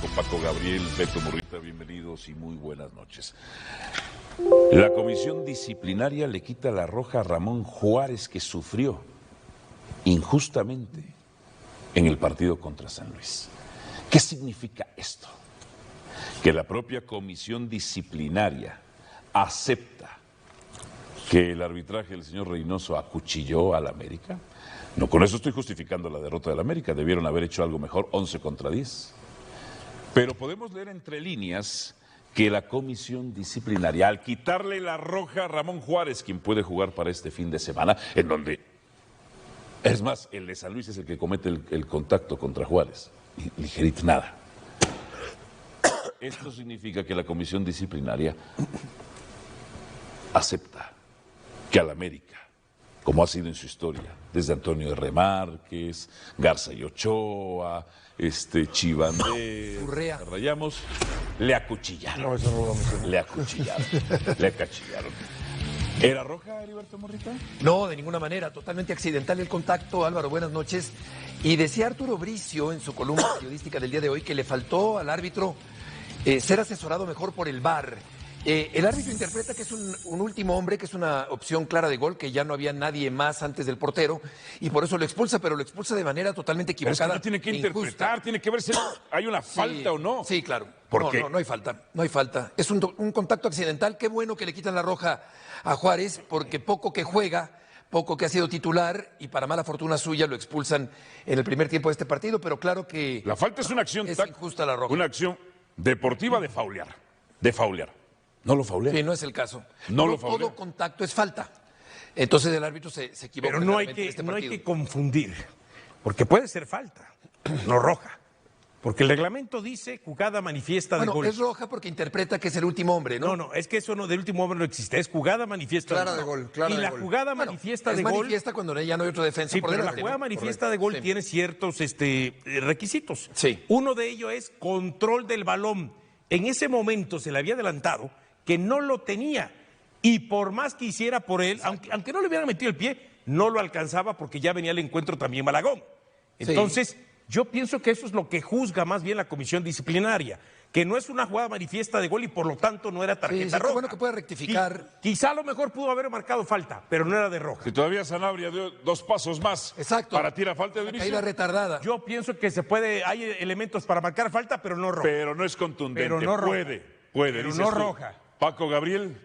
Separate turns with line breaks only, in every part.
con Paco Gabriel, Beto Murrieta, bienvenidos y muy buenas noches. La comisión disciplinaria le quita la roja a Ramón Juárez, que sufrió injustamente en el partido contra San Luis. ¿Qué significa esto? Que la propia comisión disciplinaria acepta que el arbitraje del señor Reynoso acuchilló al América. No, con eso estoy justificando la derrota del América, debieron haber hecho algo mejor, 11 contra 10. Pero podemos leer entre líneas que la comisión disciplinaria, al quitarle la roja a Ramón Juárez, quien puede jugar para este fin de semana, en donde, es más, el de San Luis es el que comete el contacto contra Juárez, ligerito, nada. Esto significa que la comisión disciplinaria acepta que al América, como ha sido en su historia, desde Antonio R. Márquez, Garza y Ochoa, Chivander, Rayamos, le acuchillaron.
No, eso no lo vamos a hacer.
Le acuchillaron. Le acuchillaron. ¿Era roja, Heriberto Murrieta?
No, de ninguna manera, totalmente accidental el contacto. Álvaro, buenas noches. Y decía Arturo Bricio en su columna periodística del día de hoy que le faltó al árbitro ser asesorado mejor por el VAR. El árbitro interpreta que es un último hombre, que es una opción clara de gol, que ya no había nadie más antes del portero, y por eso lo expulsa, pero lo expulsa de manera totalmente equivocada.
Pero es que no tiene que interpretar, tiene que ver si hay una falta o no.
Sí, claro.
¿Por qué?
No hay falta, no hay falta. Es un contacto accidental. Qué bueno que le quitan la roja a Juárez, porque poco que juega, poco que ha sido titular, y para mala fortuna suya lo expulsan en el primer tiempo de este partido, pero claro que
la falta es una acción
es injusta la roja.
Una acción deportiva de faulear. No lo faulea.
Sí, no es el caso.
No lo faulea.
Todo contacto es falta. Entonces el árbitro se equivoca.
Pero no hay que confundir, porque puede ser falta, no roja. Porque el reglamento dice jugada manifiesta de gol.
Es roja porque interpreta que es el último hombre, ¿no?
No, es que eso del último hombre no existe, es jugada manifiesta
clara de gol. Clara
y
de
la
gol.
jugada manifiesta de gol.
Es manifiesta cuando ya no hay otro defensa.
Sí,
por
pero
delante,
la jugada manifiesta de gol tiene ciertos requisitos.
Sí.
Uno de ellos es control del balón. En ese momento se le había adelantado que no lo tenía, y por más que hiciera por él, aunque no le hubiera metido el pie, no lo alcanzaba porque ya venía al encuentro también Malagón. Entonces, yo pienso que eso es lo que juzga más bien la comisión disciplinaria, que no es una jugada manifiesta de gol y por lo tanto no era tarjeta roja.
Bueno que puede rectificar.
Quizá a lo mejor pudo haber marcado falta, pero no era de roja.
Si todavía Sanabria dio 2 pasos más.
Exacto.
Para tirar falta de inicio.
Caída retardada.
Yo pienso que hay elementos para marcar falta, pero no roja.
Pero no es contundente.
Pero no roja.
Puede,
pero
dices
no
tú.
roja.
Paco Gabriel.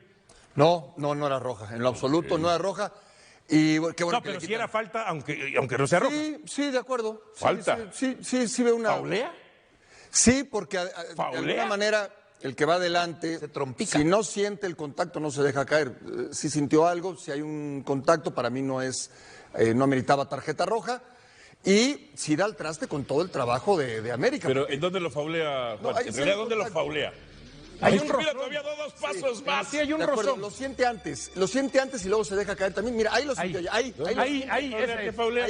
No era roja, en lo absoluto no era roja. Y qué bueno
no,
que
pero
le
si era falta, aunque no sea roja.
Sí, de acuerdo.
¿Falta?
Sí veo una.
¿Faulea?
Sí, porque de alguna manera el que va adelante,
se trompica.
Si no siente el contacto, no se deja caer. Si sintió algo, si hay un contacto, para mí no ameritaba tarjeta roja. Y si da el traste con todo el trabajo de América.
Pero ¿en dónde lo faulea, Juan? En realidad, ¿dónde lo faulea? Mira, todavía 2 pasos más.
Sí, hay un rozón.
Lo siente antes y luego se deja caer también. Mira, ahí lo sintió. Ahí.
¿Qué faulea?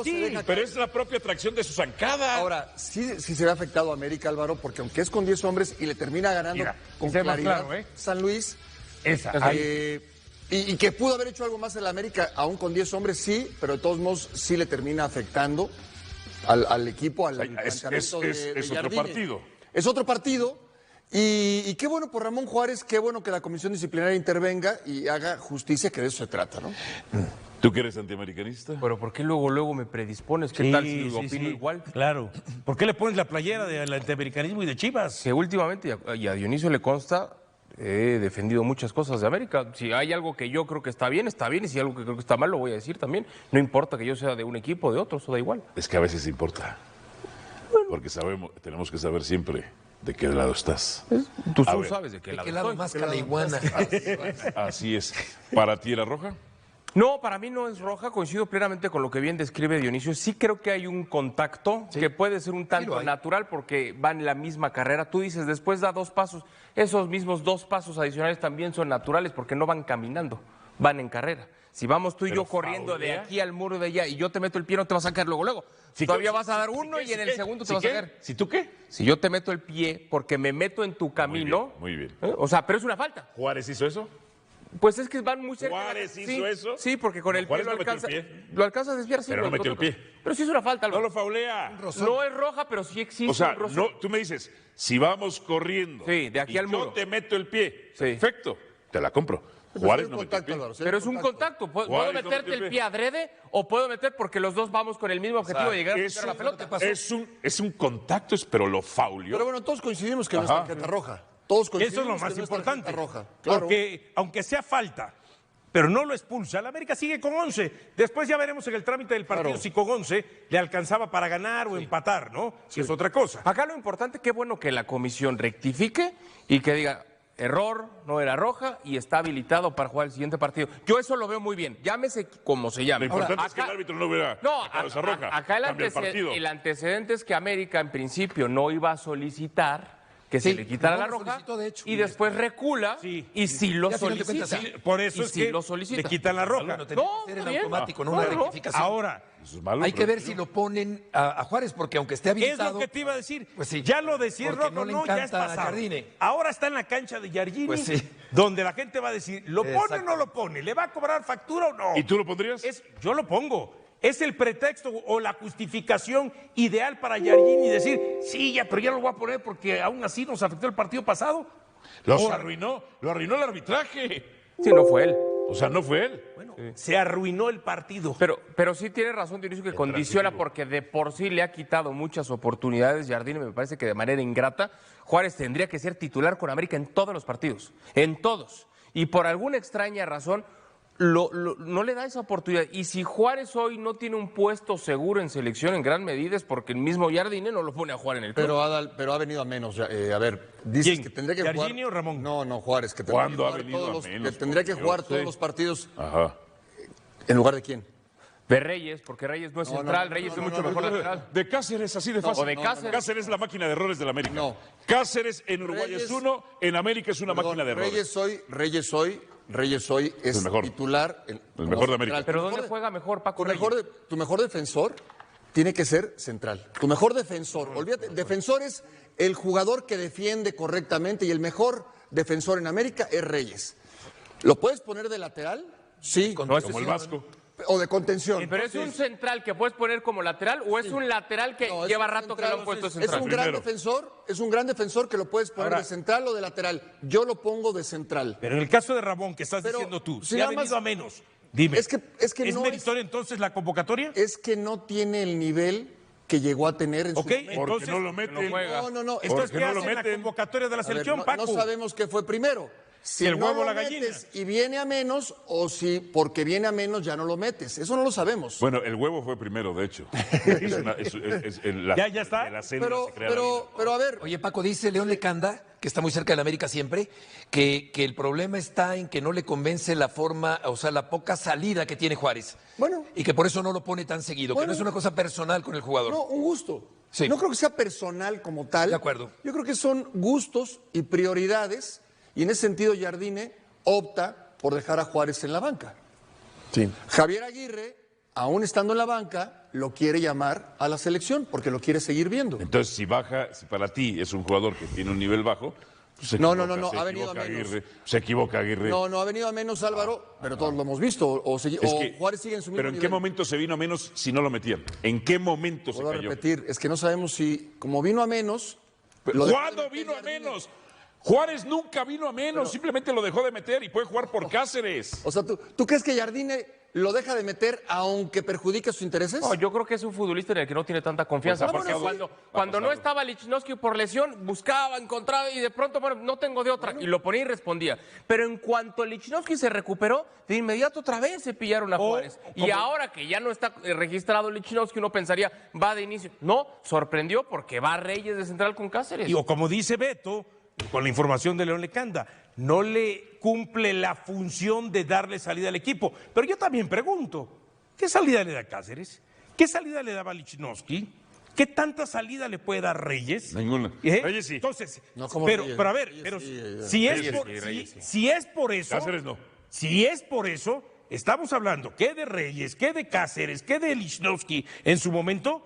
Sí,
pero es la propia atracción de su zancada.
Ahora, sí se ve afectado a América, Álvaro, porque aunque es con 10 hombres y le termina ganando con claridad San Luis. Y que pudo haber hecho algo más en la América, aún con 10 hombres, sí, pero de todos modos sí le termina afectando al equipo, al planteamiento de
Es otro
Jardine.
partido.
Es otro partido. Y qué bueno por Ramón Juárez, qué bueno que la comisión disciplinaria intervenga y haga justicia, que de eso se trata, ¿no?
¿Tú que eres antiamericanista?
Pero ¿por qué luego me predispones? ¿Qué tal si lo opino igual?
Claro. ¿Por qué le pones la playera del antiamericanismo y de Chivas?
Que últimamente, y a Dionisio le consta, he defendido muchas cosas de América. Si hay algo que yo creo que está bien, y si hay algo que creo que está mal, lo voy a decir también. No importa que yo sea de un equipo o de otro, eso da igual.
Es que a veces importa. Porque tenemos que saber siempre de qué lado estás.
Tú sabes de qué lado
estoy. Más que la iguana.
Así es. ¿Para ti era roja?
No, para mí no es roja, coincido plenamente con lo que bien describe Dionisio. Sí creo que hay un contacto que puede ser un tanto natural porque van en la misma carrera. Tú dices, después da 2 pasos. Esos mismos 2 pasos adicionales también son naturales porque no van caminando, van en carrera. Si vamos tú y yo corriendo de aquí al muro de allá y yo te meto el pie, no te vas a caer luego. Todavía vas a dar uno y en el segundo te vas a caer.
¿Si tú qué?
Si yo te meto el pie porque me meto en tu camino.
Muy bien.
O sea, pero es una falta.
¿Juárez hizo eso?
Pues es que van muy cerca.
¿Juárez hizo eso?
Sí, porque con el pie
Juárez
lo
no metió el
alcanza.
pie.
Lo alcanza a desviar, sí.
Pero no metió el pie.
Pero sí es una falta,
No
Álvaro.
lo faulea.
No es roja, pero sí existe
O sea,
un rozón.
no, tú me dices, si vamos corriendo
Sí, de aquí
y
al muro.
yo te meto el pie,
Sí.
perfecto, te la compro.
Pero
Juárez
sí hay
no metió el
contacto,
pie.
Álvaro, sí hay
Pero es un contacto. Puedo
Juárez no
meterte
metió el
el
pie.
pie adrede o puedo meter porque los dos vamos con el mismo objetivo de llegar a
Es
picar la
un-
pelota.
es un contacto, pero lo faulió.
Pero bueno, todos coincidimos que no es
Ajá.
tarjeta roja. Todos coincidimos
Eso es lo más
que no es
importante.
tarjeta roja. Claro.
Porque aunque sea falta, pero no lo expulsa, la América sigue con 11. Después ya veremos en el trámite del partido
Claro.
si con 11 le alcanzaba para ganar o empatar, ¿no? Si es otra cosa.
Acá lo importante, qué bueno que la comisión rectifique y que diga, error, no era roja y está habilitado para jugar el siguiente partido. Yo eso lo veo muy bien, llámese como se
Lo
llame.
importante es que el
acá-
árbitro no hubiera
No,
sacado esa roja.
acá
Cambia el partido.
el antecedente es que América en principio no iba a solicitar que se
Sí,
le quitara
no
la
lo
roja
solicitó, de hecho.
y después recula
Sí.
y si lo
Ya, a final de
solicita.
cuentas, sí.
Por eso
y
es
si
que
lo solicita.
le quitan la roja.
Bueno, tendría
No,
que ser
está
en
bien.
automático, no
No,
una
no.
rectificación.
Ahora,
Eso es malo,
Hay que
pero-
ver si lo ponen a Juárez, porque aunque esté
es
habilitado...
lo que te iba a decir.
Pues sí.
Ya lo de si es
Porque
roja
no
o
le
no, ya es
encanta
pasado.
Jardine.
Ahora está en la cancha de Giardini,
Pues sí.
donde la gente va a decir, ¿lo pone o
Exacto.
no lo pone? ¿Le va a cobrar factura o no?
¿Y tú lo pondrías?
Yo lo pongo. Es el pretexto o la justificación ideal para Giardini decir, sí, ya, pero ya lo voy a poner porque aún así nos afectó el partido pasado.
Lo arruinó el arbitraje.
Sí, no fue él.
O sea, no fue él.
Bueno, se arruinó el partido.
Pero sí tiene razón Dionisio que condiciona porque de por sí le ha quitado muchas oportunidades Jardine, me parece que de manera ingrata. Juárez tendría que ser titular con América en todos los partidos, en todos. Y por alguna extraña razón no le da esa oportunidad. Y si Juárez hoy no tiene un puesto seguro en selección en gran medida es porque el mismo Jardine no lo pone a jugar en el club.
Pero, Adal, pero ha venido a menos. Ya, a ver, dices
¿Quién?
que tendría que jugar.
¿Giardini o Ramón?
No, Juárez. Que tendría
¿Cuándo
que
ha
jugar
venido
todos
a
los-
menos?
Que tendría que
Por
jugar
Dios.
todos
Sí.
los partidos.
Ajá.
¿En lugar de quién?
De Reyes, porque Reyes no es
No,
central,
no,
Reyes
no,
es mucho
no,
mejor
no,
lateral.
De Cáceres, así de fácil.
o de Cáceres.
Cáceres es la máquina de errores de la América.
No.
Cáceres en Uruguay
Reyes-
es uno, en América es una
Perdón,
máquina de errores.
Reyes hoy es
El mejor.
titular.
El mejor de América.
Pero ¿dónde juega mejor Paco Reyes?
Tu mejor defensor tiene que ser central. Tu mejor defensor. Olvídate, defensor es el jugador que defiende correctamente y el mejor defensor en América es Reyes. ¿Lo puedes poner de lateral? Sí.
No, ese
Como el
sí.
Vasco.
O de contención.
Pero es un central que puedes poner como lateral o es un lateral que
No, es
lleva
un
rato que
central,
lo han puesto
es
central.
un gran
Primero.
defensor, es un gran defensor que lo puedes poner
Ahora-
de central o de lateral. Yo lo pongo de central.
Pero en el caso de Ramón, que estás
Pero,
diciendo tú,
si
si ha
nada más-
venido a menos, dime.
Es que no
meritorio entonces la convocatoria?
Es que no tiene el nivel que llegó a tener en su
Ok,
momento.
Porque
entonces,
no lo meten.
juega.
No.
Entonces,
Porque
¿qué
no
hace
lo
en la
meten.
convocatoria de la
A ver,
selección,
no
Paco?
sabemos qué fue primero. Si
el
no
huevo o
lo
la gallina.
metes y viene a menos, o si porque viene a menos ya no lo metes. Eso no lo sabemos.
Bueno, el huevo fue primero, de hecho. Es en la,
Ya está.
de la célula se crea la vida.
Pero a ver,
Oye, Paco, dice León Lecanda, que está muy cerca de la América siempre, que el problema está en que no le convence la forma, o sea, la poca salida que tiene Juárez.
Bueno.
Y que por eso no lo pone tan seguido, que
Bueno.
no es una cosa personal con el jugador.
no, un gusto.
Sí.
No creo que sea personal como tal.
De acuerdo.
Yo creo que son gustos y prioridades, y en ese sentido Jardine opta por dejar a Juárez en la banca.
Sí.
Javier Aguirre, aún estando en la banca, lo quiere llamar a la selección porque lo quiere seguir viendo.
Entonces, si para ti es un jugador que tiene un nivel bajo, pues se
No,
equivoca, se
ha venido a
equivoca
menos.
Aguirre, se equivoca Aguirre.
No ha venido a menos Álvaro, pero todos lo hemos visto. O
Es que-
Juárez sigue en su mismo
pero ¿en qué
nivel.
momento se vino a menos si no lo metían? ¿En qué momento se
Vuelvo a
cayó?
repetir, es que no sabemos si, como vino a menos. lo dejó de
¿Cuándo
meter
vino a
Jardine.
menos? Juárez nunca vino a menos, simplemente lo dejó de meter y puede jugar por Cáceres.
O sea, ¿tú crees que Jardine lo deja de meter aunque perjudique sus intereses?
No, yo creo que es un futbolista en el que no tiene tanta confianza,
Pues ha
porque
pasado,
cuando no estaba Lichnowsky por lesión, buscaba, encontraba y de pronto, bueno, no tengo de otra, y lo ponía y respondía. Pero en cuanto Lichnowsky se recuperó, de inmediato otra vez se pillaron a Juárez. Y ahora que ya no está registrado Lichnowsky, uno pensaría, va de inicio. No, sorprendió porque va Reyes de central con Cáceres.
Y o como dice Beto, con la información de León Lecanda, no le cumple la función de darle salida al equipo. Pero yo también pregunto, ¿qué salida le da Cáceres? ¿Qué salida le daba Lichnowsky? ¿Qué tanta salida le puede dar Reyes?
Ninguna.
¿Eh?
Reyes sí.
Entonces,
No, ¿cómo
pero,
Reyes?
pero a ver,
Reyes
pero
sí,
si, es
Reyes
por,
sí, Reyes sí.
si es por eso,
Cáceres no.
si es por eso, estamos hablando que de Reyes, que de Cáceres, que de Lichnowsky en su momento,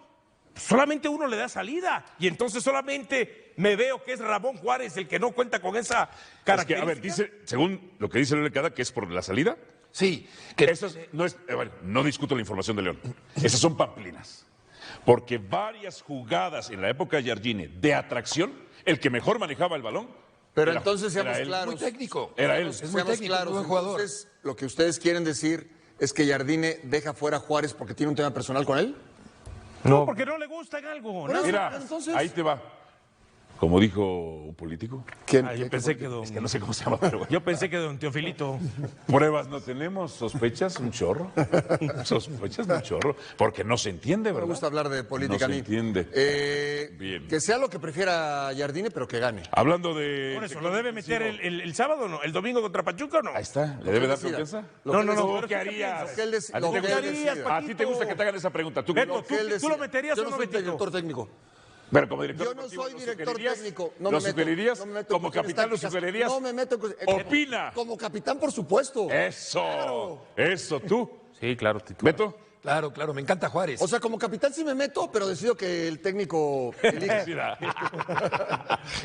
solamente uno le da salida y entonces solamente me veo que es Ramón Juárez el que no cuenta con esa característica.
A ver, dice, según lo que dice León Lecada, que es por la salida.
Sí.
No discuto la información de León. Esas son pamplinas. Porque varias jugadas en la época de Jardine de atracción, el que mejor manejaba el balón.
Pero entonces seamos
él.
claros.
Muy técnico.
Era él.
Es muy técnico,
claros.
muy buen jugador.
Entonces, lo que ustedes quieren decir es que Jardine deja fuera a Juárez porque tiene un tema personal con él.
No, porque no le gusta en algo. ¿No?
Mira,
entonces-
ahí te va. Como dijo un político.
¿Quién?
Yo pensé que don,
Es que no sé cómo se llama, pero bueno.
yo pensé que don Teofilito.
Pruebas no tenemos, sospechas un chorro. Sospechas un chorro. Porque no se entiende,
No
¿verdad?
me gusta hablar de política.
No se
ni-
entiende. Bien.
Que sea lo que prefiera Jardine, pero que gane.
Hablando de.
Por eso, ¿lo debe meter el sábado o no? ¿El domingo contra Pachuca o no?
Ahí está. ¿Le debe dar
decida.
confianza?
Lo que
No,
decida.
pero
¿Qué
¿tú qué
harías?
piensas?
Lo que él dec-
¿A ti
lo
te
que él
gusta-
decida.
¿A ti te gusta que te hagan esa pregunta? ¿Tú,
Beto,
no?
¿tú
Que él
lo
decida.
meterías
Yo
o
no
no,
soy
Betito?
director técnico.
Pero como director
Yo no
deportivo,
soy
¿lo
director
sugerirías?
técnico.
¿Lo sugerirías?
no me meto en
Como
cuestiones
capitán lo
tácticas.
sugerirías.
No me meto en
Opina.
Como capitán, por supuesto.
Eso. Eso, tú.
Sí, claro, Tito.
Beto.
Claro, claro, me encanta Juárez.
O sea, como capitán sí me meto, pero decido que el técnico elija.
Mira.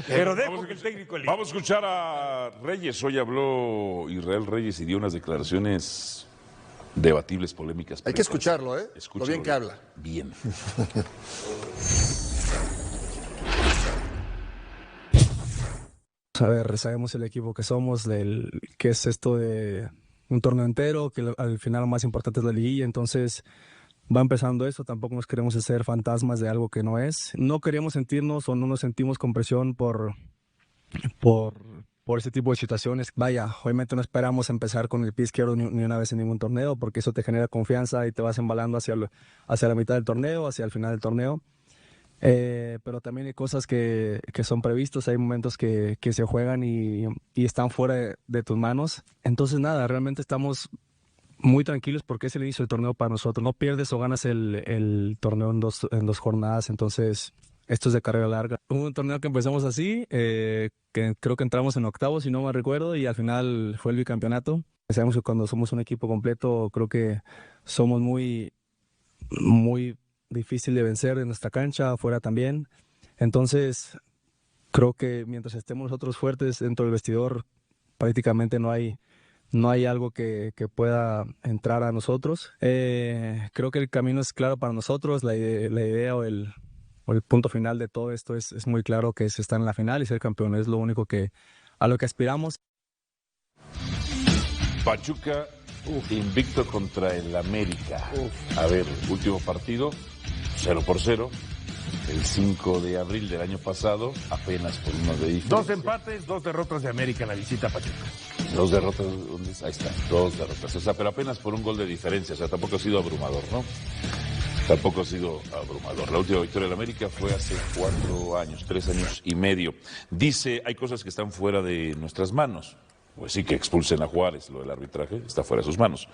Pero dejo que el técnico elija.
Vamos a escuchar a Reyes. Hoy habló Israel Reyes y dio unas declaraciones debatibles, polémicas.
Hay que escucharlo, ¿eh?
Escúchalo
Lo bien que habla.
Bien.
A ver, sabemos el equipo que somos, que es esto de un torneo entero, que al final lo más importante es la liguilla, entonces va empezando eso, tampoco nos queremos hacer fantasmas de algo que no es. No queríamos sentirnos o no nos sentimos con presión por ese tipo de situaciones. Vaya, obviamente no esperamos empezar con el pie izquierdo ni una vez en ningún torneo, porque eso te genera confianza y te vas embalando hacia la mitad del torneo, hacia el final del torneo. Pero también hay cosas que son previstos, hay momentos que se juegan y están fuera de tus manos. Entonces nada, realmente estamos muy tranquilos porque es el inicio del torneo para nosotros. No pierdes o ganas el torneo en dos jornadas, entonces esto es de carrera larga. Hubo un torneo que empezamos así, que creo que entramos en octavos, si no me recuerdo, y al final fue el bicampeonato. Sabemos que cuando somos un equipo completo, creo que somos muy difícil de vencer en nuestra cancha, afuera también. Entonces, creo que mientras estemos nosotros fuertes dentro del vestidor, prácticamente no hay algo que pueda entrar a nosotros. Creo que el camino es claro para nosotros, la idea o el punto final de todo esto es muy claro, que es estar en la final y ser campeón. Es lo único a lo que aspiramos.
Pachuca invicto contra el América. A ver, último partido, 0-0. El 5 de abril del año pasado, apenas por uno de diferencia.
2 empates, 2 derrotas de América en la visita a Pachuca.
2 derrotas, ahí está, 2 derrotas. O sea, pero apenas por un gol de diferencia. O sea, tampoco ha sido abrumador, ¿no? Tampoco ha sido abrumador. La última victoria del América fue hace 4 años, 3 años y medio. Dice, hay cosas que están fuera de nuestras manos. Pues sí, que expulsen a Juárez, lo del arbitraje está fuera de sus manos.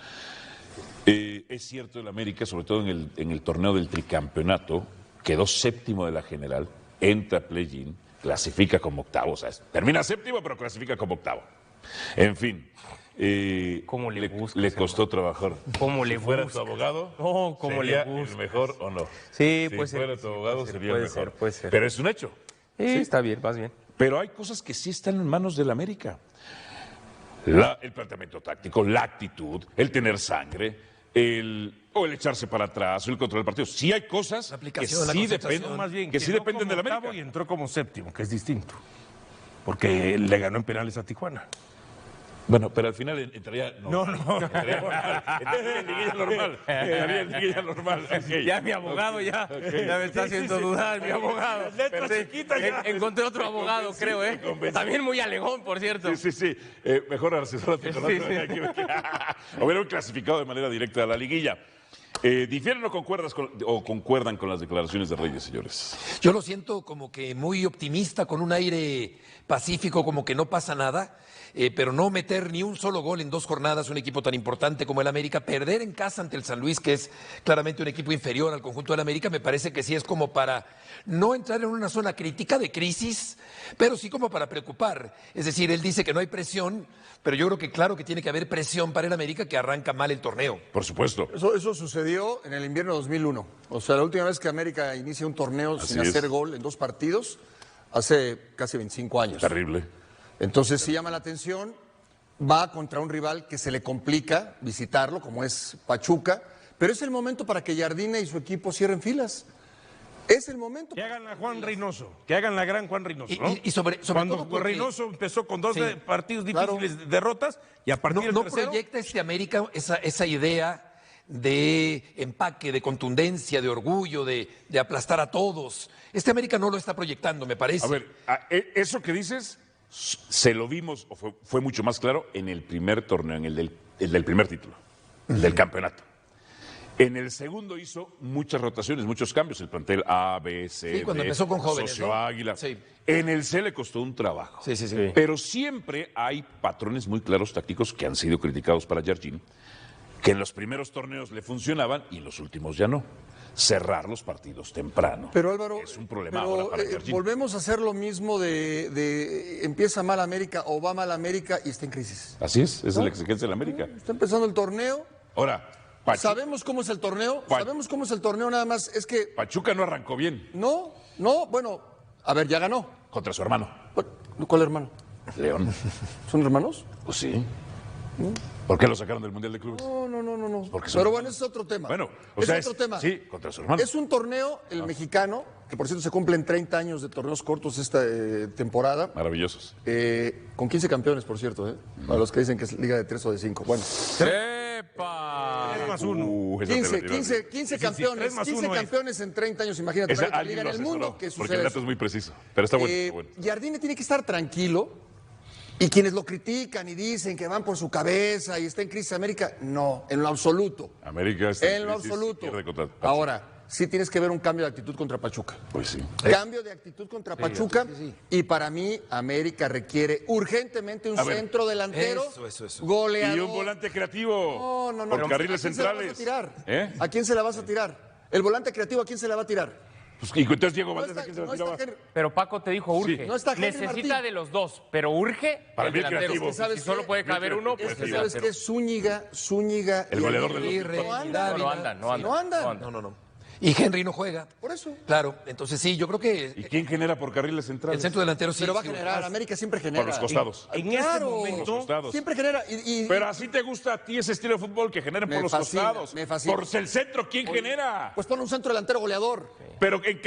Es cierto, el América, sobre todo en el torneo del tricampeonato, quedó séptimo de la general, entra a play-in, clasifica como octavo, o sea, termina séptimo, pero clasifica como octavo. En fin,
¿Cómo le buscas,
le costó trabajar.
¿Cómo le
Si fuera
buscas?
tu abogado,
No, ¿cómo le
¿sería
buscas?
el mejor o no?
Sí,
si
puede ser,
fuera tu abogado,
puede ser,
sería el
puede
mejor.
ser, puede ser.
Pero es un hecho.
Sí, está bien, vas bien.
Pero hay cosas que sí están en manos del América. El planteamiento táctico, la actitud, el tener sangre, el echarse para atrás, el control del partido. Sí hay cosas
La
que
aplicación, la
sí
concentración.
dependen,
Más bien,
que sí
quedó
dependen
como
del
octavo
América.
y entró como séptimo, que es distinto. Porque le ganó en penales a Tijuana.
Bueno, pero al final entraría...
No.
Entraría normal. Entraría en liguilla normal. Entraría en liguilla normal. Ok.
Ya mi abogado ya me está haciendo dudar, mi abogado.
Letras
Sí,
chiquitas ya.
encontré otro abogado, creo, ¿eh? También muy alegón, por cierto.
Sí. Mejor asesórate con
Sí,
otro.
sí.
Hubieran clasificado de manera directa a la liguilla. ¿Difieren o concuerdan con las declaraciones de Reyes, señores?
Yo lo siento como que muy optimista, con un aire pacífico, como que no pasa nada. pero no meter ni un solo gol en 2 jornadas, un equipo tan importante como el América, perder en casa ante el San Luis, que es claramente un equipo inferior al conjunto del América, me parece que sí es como para no entrar en una zona crítica de crisis, pero sí como para preocupar. Es decir, él dice que no hay presión, pero yo creo que claro que tiene que haber presión para el América, que arranca mal el torneo.
Por supuesto.
Eso sucedió en el invierno de 2001. O sea, la última vez que América inicia un torneo
Así
sin
es.
hacer gol en 2 partidos, hace casi 25 años.
Terrible.
Entonces sí llama la atención, va contra un rival que se le complica visitarlo, como es Pachuca, pero es el momento para que Jardine y su equipo cierren filas. Es el momento.
Que hagan la Juan Reynoso, que hagan la gran Juan Reynoso, ¿no?
Y sobre
Cuando
todo porque-
Reynoso empezó con 2
Sí,
partidos difíciles, derrotas, y a partir del
No
tercero...
proyecta América esa idea de empaque, de contundencia, de orgullo, de aplastar a todos. América no lo está proyectando, me parece.
A ver, eso que dices, se lo vimos, o fue mucho más claro, en el primer torneo, en el del primer título, el del campeonato. En el segundo hizo muchas rotaciones, muchos cambios, el plantel A, B, C,
Sí, cuando
D,
empezó con jóvenes,
Socio
¿no?
Águila.
Sí.
En el C le costó un trabajo.
Sí.
Pero siempre hay patrones muy claros tácticos que han sido criticados para Jardine, que en los primeros torneos le funcionaban y en los últimos ya no. Cerrar los partidos temprano.
Pero Álvaro,
es un problema ahora para Jardine.
volvemos a hacer lo mismo de empieza mal América o va mal América y está en crisis.
Así es la exigencia de la América.
Está empezando el torneo.
Ahora,
¿Sabemos cómo es el torneo? Sabemos cómo es el torneo, nada más. Es que
Pachuca no arrancó bien
no, bueno, a ver, ya ganó.
contra su hermano,
¿Cuál hermano?
León.
¿Son hermanos?
Pues sí. ¿Por qué lo sacaron del Mundial de Clubes?
No.
Porque son
Pero bueno,
hermanos.
ese es otro tema.
Bueno,
es otro tema.
Sí, contra su hermano.
Es un torneo, el mexicano, que por cierto se cumplen 30 años de torneos cortos esta temporada.
Maravillosos.
Con 15 campeones, por cierto, para los que dicen que es liga de 3 o de 5. Bueno,
¡Epa!
3+1.
Esa te la
15
3
campeones,
más
15
uno es.
campeones en 30 años, imagínate,
Esa
para otra
alguien
liga
lo
en el mundo,
asesoró,
¿qué
porque el
sucede
dato
eso?
es muy preciso. Pero está bueno. Está bueno.
Jardine tiene que estar tranquilo y quienes lo critican y dicen que van por su cabeza y está en crisis América, no, en lo absoluto.
América está
En lo
crisis,
absoluto.
pierde contra Pachuca.
Ahora, sí tienes que ver un cambio de actitud contra Pachuca.
Pues sí.
Cambio de actitud contra Pachuca y para mí América requiere urgentemente un
A ver.
centro delantero
Eso.
goleador.
Y un volante creativo.
No.
Por carriles
¿A quién se la
centrales.
vas a tirar?
¿Eh?
¿A quién se la vas a tirar? El volante creativo, ¿a quién se la va a tirar?
Pues, y entonces Diego
No
Valdés, ¿a
está,
quién se la
no está
tiraba?
Henry-
Pero Paco te dijo urge.
No está Henry
Necesita
Martín.
de los dos, pero urge
Para
el
mí el
delantero.
creativo.
Es que ¿sabes
Si solo
qué?
puede caber uno,
Es
pues
que
el
sabes
delantero.
que Zúñiga
El
y
goleador del
Henry
otro.
no andan.
No andan.
No. Y Henry no juega.
Por eso.
Claro, entonces sí, yo creo
¿Y
que
quién genera por carriles centrales?
el centro delantero sí.
Pero va a
sí,
generar, América siempre genera.
Por los costados.
En
Claro.
este momento,
Por los costados.
Siempre genera. Y
Pero así te gusta a ti ese estilo de fútbol que generen
Me
por los
fascina,
costados.
me fascina.
Por el centro, ¿quién genera?
pues pone un centro delantero goleador.
Pero en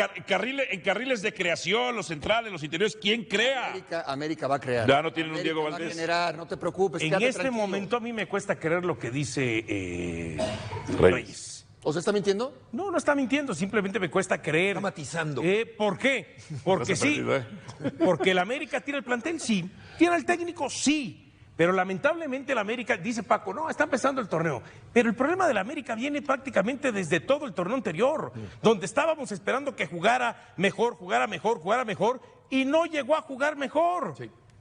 carriles de creación, los centrales, los interiores, ¿quién crea?
América va a crear.
Ya no tienen un
América
Diego
va a
Valdés.
generar, no te preocupes.
en
quédate
este
tranquilo.
momento a mí me cuesta creer lo que dice
Reyes.
Reyes.
¿O sea, está mintiendo?
No está mintiendo, simplemente me cuesta creer.
Está matizando.
¿Por qué? Porque
No se ha
sí.
perdido,
Porque el América tiene el plantel, sí. Tiene el técnico, sí. Pero lamentablemente el América, dice Paco, no, está empezando el torneo. Pero el problema del América viene prácticamente desde todo el torneo anterior, donde estábamos esperando que jugara mejor, y no llegó a jugar mejor.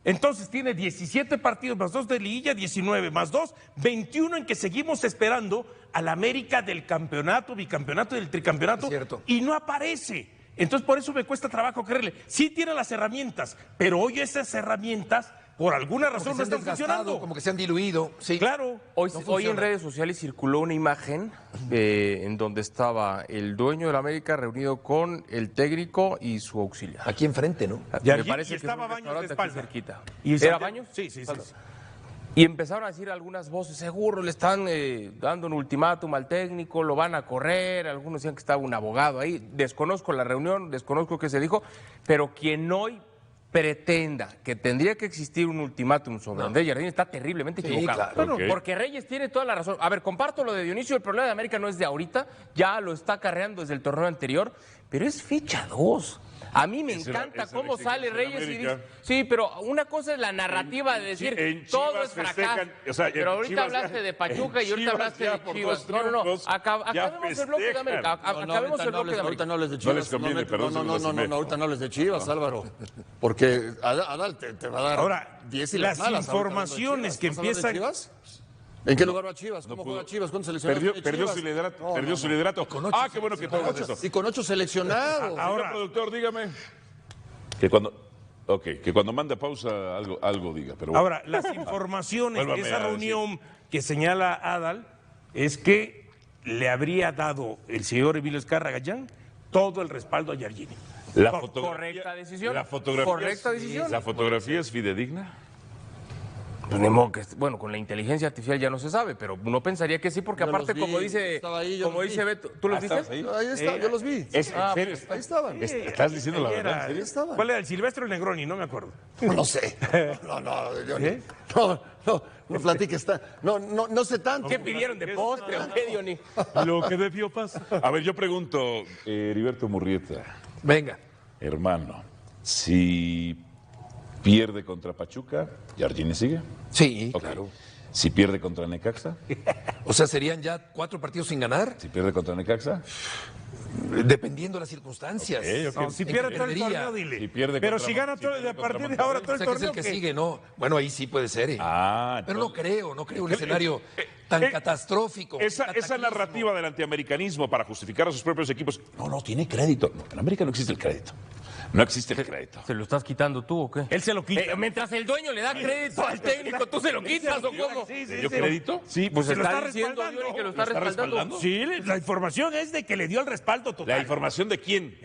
Entonces tiene 17 partidos más 2 de liguilla, 19 más 2, 21 en que seguimos esperando al América del campeonato, bicampeonato y del tricampeonato,
Es cierto.
y no aparece. Entonces por eso me cuesta trabajo creerle. Sí tiene las herramientas, pero hoy esas herramientas por alguna
Como que
razón
se
no
han
están
desgastado,
funcionando.
como que se han diluido. Sí.
Claro.
Hoy,
No
hoy en
funciona.
redes sociales circuló una imagen en donde estaba el dueño de la América reunido con el técnico y su auxiliar.
Aquí enfrente, ¿no?
Y
Me
allí-
parece
y
que es
estaba
un
Baños de
restaurante aquí
espalda.
cerquita.
¿Y
¿Era
Santiago?
Baños?
Sí.
Y empezaron a decir algunas voces, seguro le están dando un ultimátum al técnico, lo van a correr, algunos decían que estaba un abogado ahí, desconozco la reunión, desconozco qué se dijo, pero quien hoy pretenda que tendría que existir un ultimátum sobre Andrés Jardine está terriblemente equivocado.
claro.
Ok.
Porque Reyes tiene toda la razón. A ver, comparto lo de Dionisio, el problema de América no es de ahorita, ya lo está acarreando desde el torneo anterior, pero es fecha 2. A mí me
Esa era-
encanta
esa era la
cómo sale
exigencia de
Reyes y
América.
dice, sí, pero una cosa es la narrativa de decir
en
todo
Chivas
es fracaso.
festejan, o sea, en
pero ahorita
Chivas
hablaste
ya-
de Pachuca y
en
ahorita
Chivas
hablaste
ya
de
por
Chivas.
dos
No,
triunfos, ya
acabemos el bloque de América. Acabemos el bloque de América.
ahorita no hables de
No
Chivas.
les conviene, perdón, se los lastimé.
ahorita no hables de Chivas, Álvaro. Porque Porque Adal te va a dar
Ahora,
10 y
las
malas ahorita
informaciones que
¿Vas a hablar de
empiezan...
Chivas? ¿En qué lugar va Chivas? ¿Cómo juega Chivas? ¿Cuántos seleccionados tiene
Perdió
Chivas?
su liderato.
No,
perdió
no,
su
no.
liderato. Ah, qué bueno que tú hablas de eso.
Y con 8 seleccionados.
Señor productor, dígame. Que cuando mande pausa algo diga. Pero bueno.
Ahora, las informaciones de
Vuélvame
esa
a decir.
reunión que señala Adal es que le habría dado el señor Emilio Azcárraga Gallán todo el respaldo a Jardini.
La
Correcta decisión.
La fotografía,
Correcta decisión.
¿La fotografía es fidedigna?
Pues ni modo que, bueno, con la inteligencia artificial ya no se sabe, pero uno pensaría que sí, porque
Yo
aparte,
los vi,
como dice,
estaba ahí, yo
como
los
dice
vi.
Beto, ¿tú los viste?
¿Estabas ahí?
Ahí está, yo los vi.
¿En serio?
Ahí estaban.
¿Estás diciendo la
Ahí
verdad?
era-
¿En serio?
estaban.
¿Cuál era el Silvestre o el Negroni? No me acuerdo.
No sé. No platiques. No sé tanto.
¿Qué pidieron de postre o qué, Diony?
Lo que debió pasar.
A ver, yo pregunto, Heriberto Murrieta,
Venga.
hermano, si pierde contra Pachuca, ¿Jardine sigue?
Sí,
Ok.
claro.
Si pierde contra Necaxa,
O sea, serían ya 4 partidos sin ganar,
si pierde contra Necaxa,
dependiendo de las circunstancias.
No, si
¿En
pierde
qué
todo el
perdería?
torneo, dile.
Si pierde
Pero
contra
si gana
si
todo,
pierde
a
contra
partir de ahora todo
O
el
sea, que es
torneo.
el que
¿qué?
sigue, ¿no? Bueno, ahí sí puede ser. Pero no creo un escenario tan catastrófico.
Esa
cataclismo.
narrativa del antiamericanismo para justificar a sus propios equipos, no, tiene crédito. No, en América no existe el crédito. No existe el crédito.
¿Se lo estás quitando tú o qué?
Él se lo quita.
Mientras el dueño le da crédito al técnico, ¿tú se lo quitas o cómo?
Sí,
¿Le dio crédito?
Sí, pues
Se lo
está
está
diciendo
respaldando.
Diony que lo está
¿Lo está
respaldando.
respaldando?
Sí, la información es de que le dio el respaldo total.
¿La información de quién?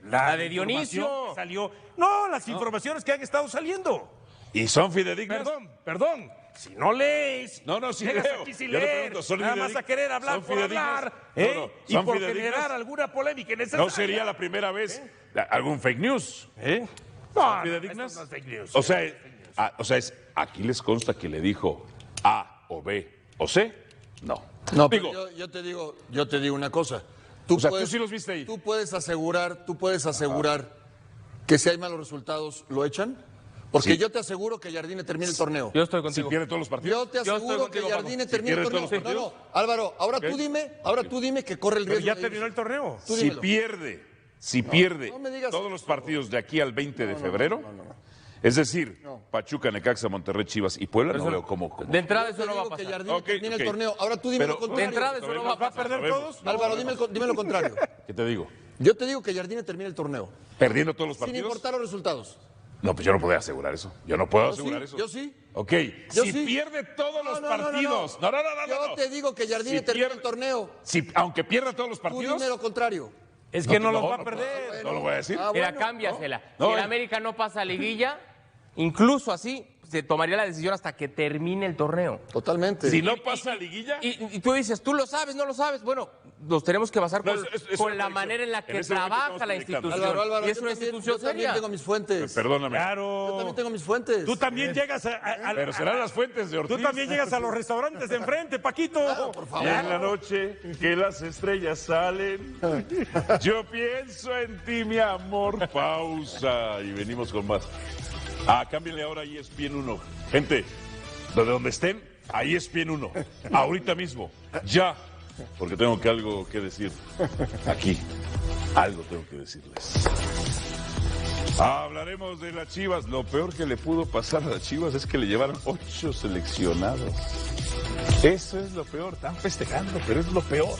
La de
información
Dionisio.
que salió. No, las informaciones que han estado saliendo.
¿Y son fidedignas?
Perdón. Si no lees,
No, sí
llegas
leo.
aquí sin
Yo le
leer,
pregunto, ¿son
nada más
fidedignas?
a querer hablar
¿Son
por
fidedignas?
hablar,
No,
y
¿son
por
fidedignas?
generar alguna polémica innecesaria.
No sería la primera vez algún fake news.
No,
fidedignas?
esto no es fake news.
O sea, aquí les consta que le dijo A o B o C. No.
No,
Digo,
pero yo te digo una cosa. Tú
tú sí los viste ahí.
Tú puedes asegurar que si hay malos resultados, ¿lo echan? Porque
Sí.
yo te aseguro que Jardine termine el torneo.
Yo estoy
si
contigo.
pierde todos los partidos.
Yo te
Yo estoy
aseguro que
contigo,
Jardine
Paco.
termine el
pierde
torneo.
todos los
No, Álvaro, ahora
Ok.
tú dime que corre el
Pero
riesgo.
ya
de
terminó el torneo.
Tú
Si
dímelo.
pierde
no me digas
todos los partidos de aquí al 20 de febrero, es decir, Pachuca, Necaxa, Monterrey, Chivas y Puebla, no veo cómo.
De entrada
Yo te
eso no va a
digo que
pasar.
Jardine
Ok,
termine
ok.
el torneo. Ahora tú dime
Pero-
lo
De
contrario.
entrada eso no va a
¿Va a
pasar.
perder todos?
Álvaro, dime lo contrario.
¿Qué te digo?
Yo te digo que Jardine termine el torneo.
¿Perdiendo todos los
Sin
partidos?
importar los resultados.
No, pues yo no puedo asegurar eso. Yo no puedo asegurar eso.
Yo sí.
Ok,
Yo
si
sí.
pierde todos los
No.
partidos. No.
Yo te digo que Jardine
Si
termine
pierde-
el torneo.
Aunque pierda todos los
Tú
partidos.
dime lo contrario.
Es que no los va a
no,
perder.
No lo voy a decir.
Mira, cámbiasela.
No,
Si el América no pasa a liguilla, incluso así, se tomaría la decisión hasta que termine el torneo.
Totalmente.
Si no pasa a liguilla.
Y tú dices, ¿tú lo sabes, no lo sabes? Bueno, nos tenemos que basar
No,
con,
es
con
una
la
predicción.
manera en la que
En ese momento
trabaja
estamos
la
proyectando.
institución.
Álvaro,
y es
yo
una
también-
institución
yo también
seria.
tengo mis fuentes.
Perdóname.
Yo
Claro.
también tengo mis fuentes.
Tú también llegas a
Pero serán las fuentes de Ortiz.
Tú también llegas a los restaurantes de enfrente, Paquito.
por
Y
favor.
en la noche que las estrellas salen, yo pienso en ti, mi amor. Pausa. Y venimos con más. Cámbienle ahora a ESPN 1. Gente, de donde estén, a ESPN 1. Ahorita mismo. Ya. Porque tengo algo que decir. Aquí. Algo tengo que decirles. Hablaremos de las Chivas. Lo peor que le pudo pasar a las Chivas es que le llevaron 8 seleccionados. Eso es lo peor. Están festejando, pero es lo peor.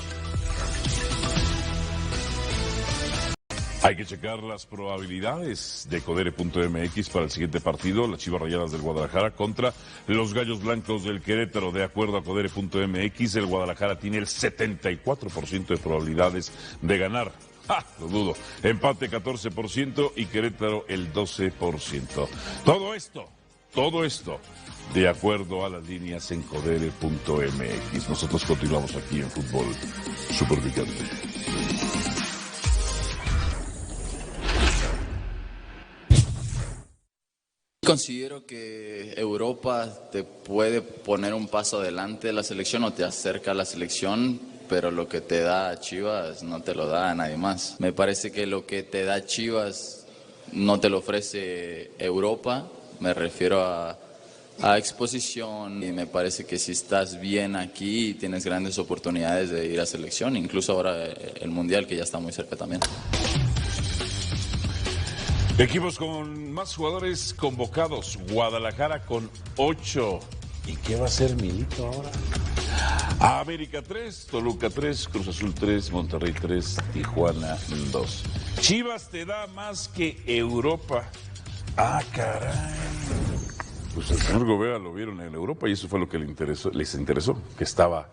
Hay que checar las probabilidades de Codere.mx para el siguiente partido, las Chivas Rayadas del Guadalajara contra los Gallos Blancos del Querétaro. De acuerdo a Codere.mx, el Guadalajara tiene el 74% de probabilidades de ganar. Lo dudo. Empate 14% y Querétaro el 12%. Todo esto, de acuerdo a las líneas en Codere.mx. Nosotros continuamos aquí en Fútbol Super Picante.
Considero que Europa te puede poner un paso adelante de la selección o te acerca a la selección, pero lo que te da Chivas no te lo da a nadie más. Me parece que lo que te da Chivas no te lo ofrece Europa, me refiero a exposición, y me parece que si estás bien aquí tienes grandes oportunidades de ir a selección, incluso ahora el Mundial que ya está muy cerca también.
Equipos con más jugadores convocados. Guadalajara con 8. ¿Y qué va a hacer Milito ahora? América 3, Toluca 3, Cruz Azul 3, Monterrey 3, Tijuana 2. Chivas te da más que Europa. Ah, caray. Pues el señor Gobea lo vieron en Europa y eso fue lo que les interesó, que estaba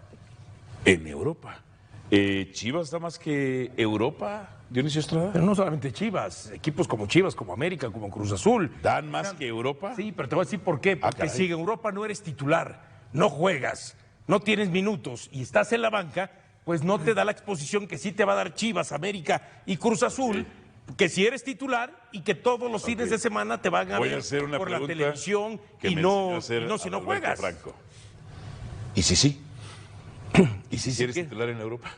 en Europa. ¿Chivas da más que Europa, Dionisio Estrada?
Pero no solamente Chivas, equipos como Chivas, como América, como Cruz Azul.
¿Dan más que Europa?
Sí, pero te voy a decir por qué. Porque si en Europa no eres titular, no juegas, no tienes minutos y estás en la banca, pues no te da la exposición que sí te va a dar Chivas, América y Cruz Azul, que si eres titular y que todos los fines de semana te van a ver por la televisión y no si no juegas.
Franco. ¿Y si sí? ¿Y si eres titular en Europa?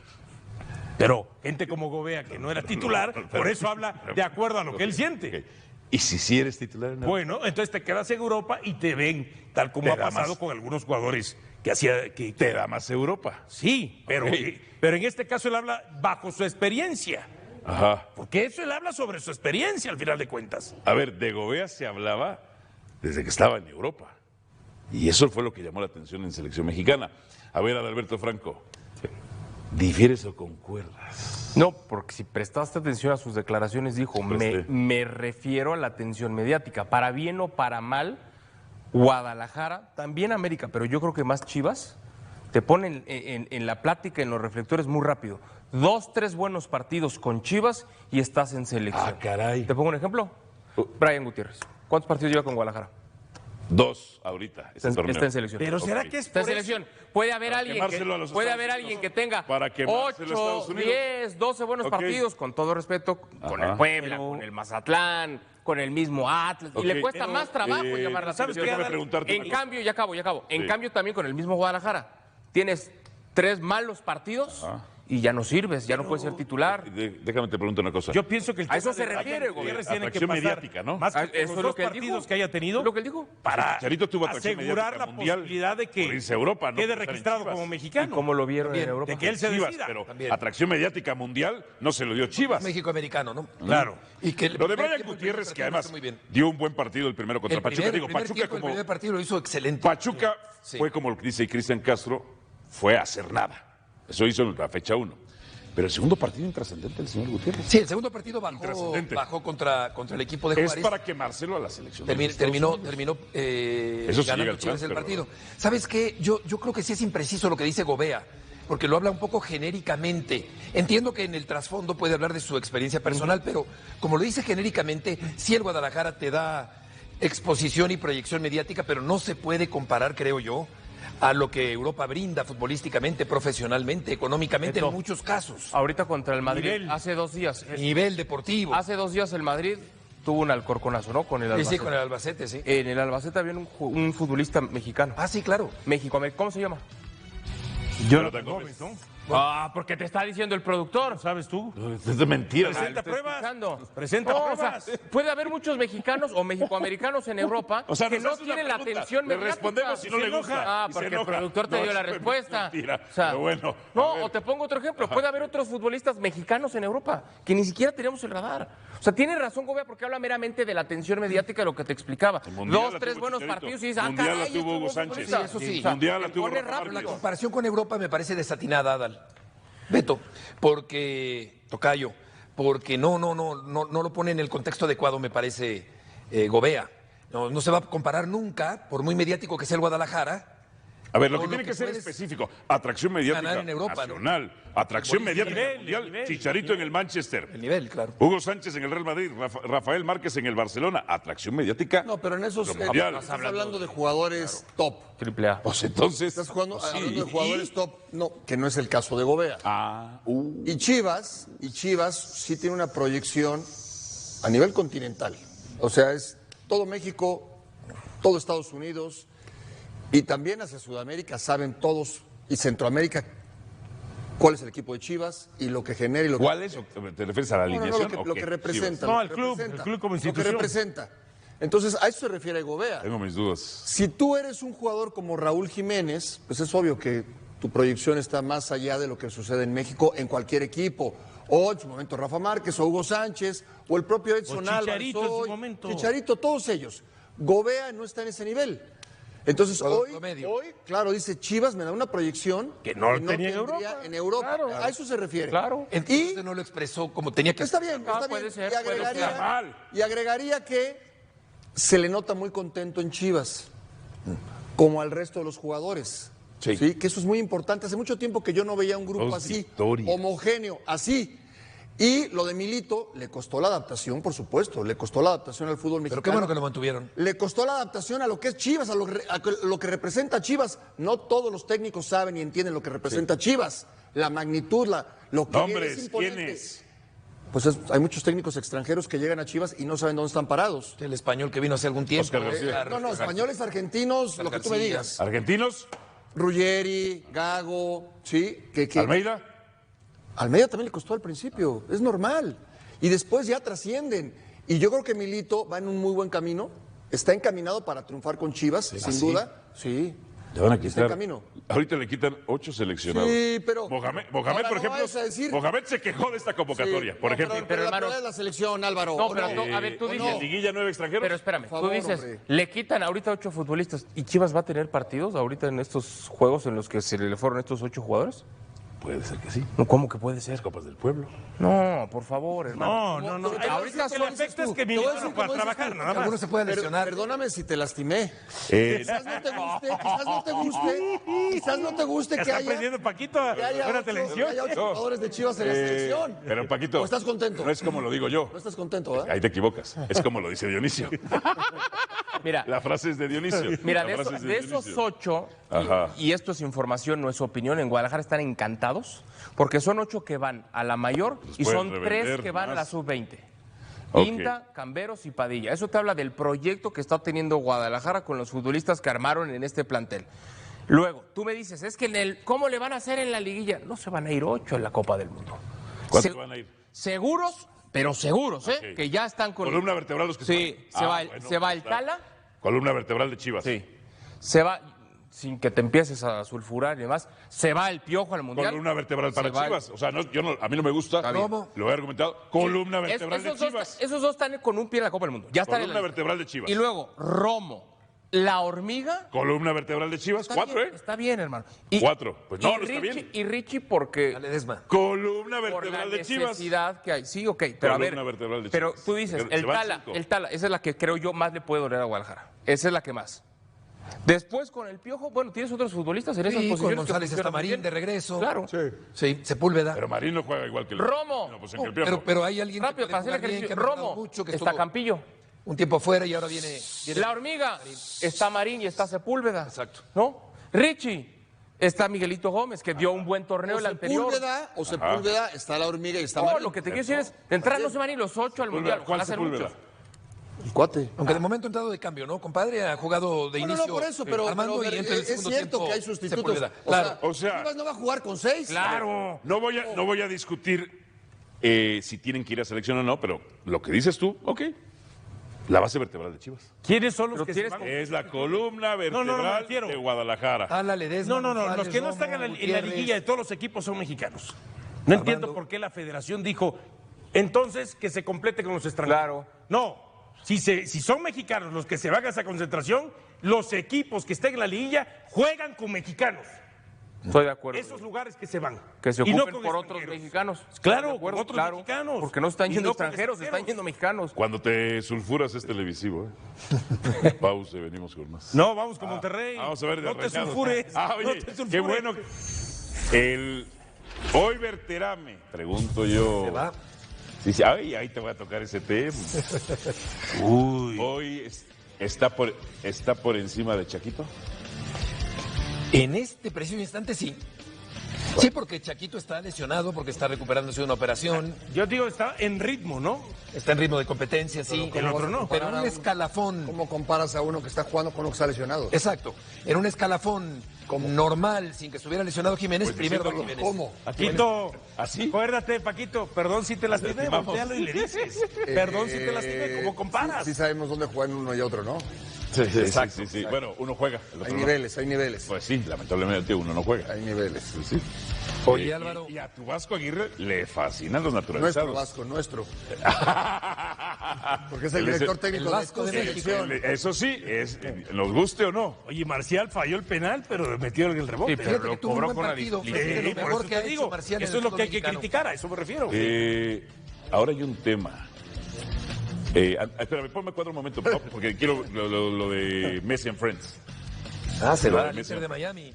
Pero gente como Gobea, que no era titular, por eso habla de acuerdo a lo que él siente.
Okay. ¿Y si sí eres titular en Europa?
Bueno, entonces te quedas en Europa y te ven, tal como ha pasado con algunos jugadores que
te da más Europa.
Sí, pero en este caso él habla bajo su experiencia.
Ajá.
Porque eso él habla sobre su experiencia al final de cuentas.
A ver, de Gobea se hablaba desde que estaba en Europa. Y eso fue lo que llamó la atención en selección mexicana. A ver, Adalberto Franco, ¿difieres o concuerdas?
No, porque si prestaste atención a sus declaraciones, dijo, me refiero a la atención mediática. Para bien o para mal, Guadalajara, también América, pero yo creo que más Chivas, te ponen en la plática, en los reflectores muy rápido. 2, 3 buenos partidos con Chivas y estás en selección.
Ah, caray.
¿Te pongo un ejemplo? Brian Gutiérrez. ¿Cuántos partidos lleva con Guadalajara?
2 ahorita.
Está en selección.
Pero ¿será que es
Está en
por
selección? Puede haber alguien que tenga 8, 10, 12 buenos partidos, con todo respeto, con el Puebla, con el Mazatlán, con el mismo Atlas, y le cuesta más trabajo llamar la atención. En cambio, ya acabo. En cambio, también con el mismo Guadalajara, tienes 3 malos partidos y ya no sirves, ya no puedes ser titular.
Déjame te pregunto una cosa.
Yo pienso que
a eso se refiere,
Gutiérrez tiene que
atracción
pasar
mediática, ¿no?
más que
eso
los
es lo
dos
que él
partidos
dijo.
que haya tenido
Es lo que él dijo.
para
Chicharito tuvo atracción
asegurar
mediática
la
mundial
posibilidad de que
por irse a Europa, no
quede
por estar en
registrado
Chivas.
como
¿Y
mexicano.
cómo lo vieron en Europa?
De que él se
Chivas,
decida.
pero
También.
atracción mediática mundial no se lo dio Chivas.
México-americano, ¿no?
Claro.
Y que
Lo de Brian Gutiérrez, que además dio un buen partido el primero contra Pachuca.
el
Digo,
primer
Pachuca
tiempo,
como
el primer partido lo hizo excelente.
Pachuca fue como lo que dice Cristian Castro, fue a hacer nada. Eso hizo en la fecha 1. Pero el segundo partido intrascendente del señor Gutiérrez.
Sí, el segundo partido
Intrascendente.
bajó contra el equipo de Juárez.
Es para quemárselo a la selección.
Terminó
Eso sí llega
ganando
al
Chivas el
transfer,
partido.
¿verdad?
¿Sabes qué? Yo creo que sí es impreciso lo que dice Gobea, porque lo habla un poco genéricamente. Entiendo que en el trasfondo puede hablar de su experiencia personal, pero como lo dice genéricamente, sí el Guadalajara te da exposición y proyección mediática, pero no se puede comparar, creo yo, a lo que Europa brinda futbolísticamente, profesionalmente, económicamente, en muchos casos.
Ahorita contra el Madrid,
Nivel.
hace 2 días.
Nivel deportivo.
Hace 2 días el Madrid tuvo un alcorconazo, ¿no? Con el Albacete.
Sí, con el Albacete, sí.
En el Albacete había un futbolista mexicano.
Ah, sí, claro.
México, ¿cómo se llama?
Jonathan Gómez.
¿no?
Porque te está diciendo el productor.
¿Sabes tú?
Es de mentira.
Presenta
Estoy
pruebas.
escuchando.
Presenta
No,
pruebas.
o sea, puede haber muchos mexicanos o mexicoamericanos en Europa
O sea,
que
nos
no
hace una
tienen la
pregunta,
atención
le
mediática.
respondemos si no le gusta.
Ah,
y se
porque el
enoja.
productor te
No,
dio la
es
respuesta.
mentira.
O sea,
Pero bueno,
no,
a ver.
o te pongo otro ejemplo. Puede haber otros futbolistas mexicanos en Europa que ni siquiera tenemos el radar. O sea, tiene razón Gobea porque habla meramente de la atención mediática de lo que te explicaba.
Mundial
2,
la
3
tuvo
buenos
Chicharito.
partidos y dices,
Mundial la
caray,
tuvo
este
Hugo
buen
Sánchez.
futbolista.
Sí, eso sí.
O sea,
Mundial la
te
tuvo
pone
Rafa
rápido.
La
Márquez.
comparación con Europa me parece desatinada, Adal. Beto, porque, Tocayo, porque no lo pone en el contexto adecuado, me parece, Gobea. No se va a comparar nunca, por muy mediático que sea el Guadalajara.
A ver, lo
Todo
que tiene que ser
puedes
específico, atracción mediática
ganar en Europa, ¿no?
nacional, atracción mediática
nivel,
mundial,
el nivel,
Chicharito en el Manchester,
El nivel, claro.
Hugo Sánchez en el Real Madrid, Rafael Márquez en el Barcelona, atracción mediática.
No, pero en esos
mundial.
estás hablando de jugadores top.
Triple A.
Pues entonces.
Estás jugando,
pues sí.
hablando de jugadores top, no, que no es el caso de Gobea. Y Chivas sí tiene una proyección a nivel continental. O sea, es todo México, todo Estados Unidos y también hacia Sudamérica saben todos y Centroamérica cuál es el equipo de Chivas y lo que genera y lo que...
¿Cuál es? ¿Te refieres a la
No,
alineación?
lo
¿o
que
qué?
representa.
No,
lo
al
que
club,
representa,
el club como
Lo que
institución.
representa. Entonces, a eso se refiere Gobea.
Tengo mis dudas.
Si tú eres un jugador como Raúl Jiménez, pues es obvio que tu proyección está más allá de lo que sucede en México en cualquier equipo. O en su momento Rafa Márquez, o Hugo Sánchez, o el propio Edson
Chicharito
Álvarez.
en su momento.
Chicharito, todos ellos. Gobea no está en ese nivel. Entonces hoy, claro, dice Chivas me da una proyección
que no
tenía en Europa.
Claro.
A eso se refiere.
Claro.
Entonces no lo expresó como tenía que.
Está bien, está
puede
bien.
ser,
Y agregaría que se le nota muy contento en Chivas, como al resto de los jugadores.
Sí.
Que eso es muy importante. Hace mucho tiempo que yo no veía un grupo
Dos
así,
victorias.
homogéneo, así. Y lo de Milito le costó la adaptación, por supuesto, le costó la adaptación al fútbol mexicano.
Pero qué bueno que lo mantuvieron.
Le costó la adaptación a lo que es Chivas, a lo que representa Chivas. No todos los técnicos saben y entienden lo que representa Chivas, la magnitud, lo que
Nombres,
es imponente.
¿quién es?
Pues hay muchos técnicos extranjeros que llegan a Chivas y no saben dónde están parados.
El español que vino hace algún tiempo.
Oscar García.
No, españoles, argentinos, lo que tú me digas.
¿Argentinos?
Ruggeri, Gago, ¿sí?
¿Almeida?
Almeida también le costó al principio, es normal. Y después ya trascienden. Y yo creo que Milito va en un muy buen camino, está encaminado para triunfar con Chivas, sin duda. Sí.
Le van a
Está
quitar.
en camino.
Ahorita le quitan 8 seleccionados.
Sí, pero.
Mohamed,
ahora
por
no
ejemplo,
vayas a decir-
Mohamed se quejó de esta convocatoria, por ejemplo.
Pero,
hermano-
la la selección, Álvaro.
No,
¿o
pero tú, a ver, tú
¿O
dices.
¿En liguilla 9 extranjeros?
Pero espérame,
Por favor,
tú dices,
hombre.
le quitan ahorita 8 futbolistas y Chivas va a tener partidos ahorita en estos juegos en los que se le fueron estos 8 jugadores.
Puede ser que sí.
No, ¿cómo que puede ser?
Copas del Pueblo.
No, por favor, hermano.
No.
Ahorita
Lo que
son-
le afecta es que
Te voy a
Milito
decir
no pueda
cómo dices
trabajar,
tú,
nada
que algunos
más.
se pueden lesionar.
Perdóname si te lastimé.
Eh,
Quizás no te guste
Ya
que
está
haya,
aprendiendo Paquito a
que haya
ver la
ocho-
televisión.
que haya 8 jugadores de Chivas en la selección.
pero Paquito,
¿O estás contento?
no es como lo digo yo.
No estás contento, ¿eh?
Ahí te equivocas. Es como lo dice Dionisio.
Mira,
La frase es de Dionisio.
mira,
La frase es
de esos
Dionisio.
8,
Ajá.
y esto es información, no es opinión, en Guadalajara están encantados, porque son 8 que van a la mayor y
pueden
son 3
revender
que van a la
más.
sub-20.
Ok.
Inta, Camberos y Padilla. Eso te habla del proyecto que está obteniendo Guadalajara con los futbolistas que armaron en este plantel. Luego, tú me dices, es que ¿cómo le van a hacer en la liguilla? No se van a ir 8 en la Copa del Mundo.
¿Cuántos van a ir?
Seguros, pero seguros, ¿eh?
Ok.
Que ya están con...
Columna vertebral los que
Sí,
están.
se va el
claro.
Tala.
Columna vertebral de Chivas.
Sí. Se va, sin que te empieces a sulfurar y demás, se va el Piojo al Mundial.
Columna vertebral para
Se va el-
Chivas. O sea, a mí no me gusta.
Está bien.
Lo he argumentado. Columna vertebral de
esos dos-
Chivas.
esos dos están con un pie en la Copa del Mundo. Ya están en la
Columna
lista.
vertebral de Chivas.
Y luego, Romo, La Hormiga.
Columna vertebral de Chivas.
Está
4,
bien,
¿eh?
Está bien, hermano.
4. Pues no,
y
no está
Richie,
bien.
Y Richie porque...
Dale, Desma.
Columna
por la
vertebral de Chivas.
necesidad que hay. Sí, ok, pero a ver.
Columna vertebral de
Pero
Chivas.
tú dices,
Se
el
van
Tala,
5.
el Tala, esa es la que creo yo más le puede doler a Guadalajara. Esa es la que más. Después con el Piojo, bueno, tienes otros futbolistas en esas
Sí,
posiciones.
con
que
González
funcionan
está
muy
Marín
bien.
de regreso.
Claro.
Sí, Sepúlveda.
Pero Marín no juega igual que el
Romo.
No, pues en que el Piojo.
Pero hay alguien
Rápido,
que
para
puede
hacer el
jugar bien,
ejercicio.
que ha mejorado
Romo,
mucho, que
está
estuvo
Campillo.
un tiempo fuera y ahora viene
La Hormiga, está Marín y está Sepúlveda.
Exacto.
¿No? Richie, está Miguelito Gómez, que dio un buen torneo el anterior.
Sepúlveda, está la hormiga y está
No,
Marín.
lo que te quiero decir es, de entrada no se van ni los 8 al Mundial.
¿Cuál
Ojalá sean
Sepúlveda?
muchos.
El cuate.
Aunque de momento ha entrado de cambio, ¿no, compadre? Ha jugado de
No,
inicio.
por eso, pero,
Armando
pero
y entra el
es
segundo
cierto
tiempo
que hay sustitutos.
Sepúlveda.
O
Claro.
O sea,
Chivas no va a jugar con 6.
Claro.
No voy a discutir si tienen que ir a selección o no, pero lo que dices tú, ok. La base vertebral de Chivas.
¿Quiénes son los
Pero
que se
tienes
van?
Es la columna
no, me
vertebral
refiero.
de Guadalajara.
Ala, Ledesma,
No, los
González,
que no
Romo,
están en la
Gutiérrez.
liguilla de todos los equipos son mexicanos. No entiendo por qué la federación dijo, entonces que se complete con los extranjeros.
Claro.
No, si son mexicanos los que se van a esa concentración, los equipos que estén en la liguilla juegan con mexicanos.
Estoy de acuerdo.
Esos lugares que se van.
Que se
Y no
ocupen
con
por otros
extranjeros.
mexicanos.
Claro,
¿De acuerdo?
con otros
Claro,
mexicanos.
Porque no están
Y
yendo
no con
extranjeros, están
extranjeros.
yendo mexicanos.
Cuando te sulfuras es televisivo, ¿eh? Pause, venimos con más.
No, vamos con Monterrey.
Vamos a ver de
No te
arrancados.
sulfures.
Oye,
no te sulfures.
qué bueno. Hoy Berterame, pregunto yo.
Se va.
Sí, ahí te voy a tocar ese tema. Hoy está por encima de Chaquito.
En este preciso instante sí. Sí, porque Chaquito está lesionado, porque está recuperándose de una operación,
Yo digo, está en ritmo, ¿no?
está en ritmo de competencia, sí.
el otro no.
Pero en un escalafón.
¿Cómo comparas a uno que está jugando con uno que está lesionado?
Exacto. En un escalafón normal, sin que estuviera lesionado Jiménez, primero va Jiménez.
¿Cómo?
Paquito,
¿Así?
acuérdate, Paquito, perdón si te lastimé, voltealo y le dices. Perdón si te lastimé, ¿cómo comparas?
Sí sabemos dónde juegan uno y otro, ¿no?
Sí. Bueno, uno juega. El otro
Hay
no.
niveles, hay niveles.
Pues sí, lamentablemente uno no juega.
Hay niveles.
Sí.
Oye, Álvaro.
Y a tu Vasco Aguirre le fascinan los
Nuestro
naturalizados.
Vasco, nuestro. Porque es el
Él es
director técnico
el
de
Vasco
tu
de México.
selección.
Eso sí, nos guste o no.
Oye, Marcial falló el penal, pero metió el rebote.
Sí, pero
Fíjate
lo
que tuvo un
cobró
buen
con una
partido.
disciplina.
Fue de lo
por
mejor
eso
que ha
te
hecho
digo,
Marcial en
eso
el
es lo que
fútbol
hay que
mexicano.
criticar, a eso me refiero.
Ahora hay un tema. Espérame, ponme cuadro un momento, porque quiero lo de Messi and Friends.
Se
Lo
va
de
al
Messi.
Inter de Miami.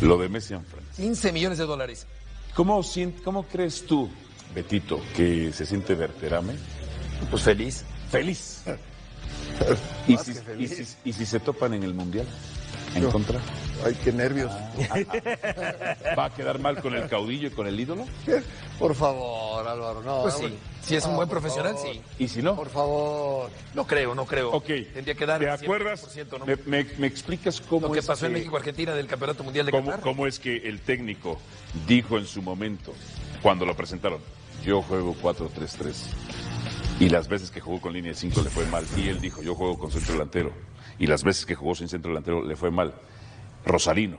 Lo de Messi and Friends.
15 millones de dólares.
¿Cómo crees tú, Betito, que se siente Berterame?
Pues feliz.
Feliz. ¿Y si se topan en el Mundial? ¿En contra?
Ay, qué nervios.
¿Va a quedar mal con el caudillo y con el ídolo?
Por favor, Álvaro, no.
Pues
hombre.
sí. Si es un buen
por
profesional,
favor.
sí.
¿Y si no?
Por favor.
No creo.
Ok.
Tendría que dar
¿Te
el
acuerdas?
100%, ¿no?
¿Me explicas cómo
Lo que
es
pasó en México-Argentina del Campeonato Mundial de Qatar.
cómo es que el técnico dijo en su momento, cuando lo presentaron, yo juego 4-3-3? Y las veces que jugó con línea de 5 le fue mal. Y él dijo, yo juego con centro delantero. Y las veces que jugó sin centro delantero le fue mal. Rosarino,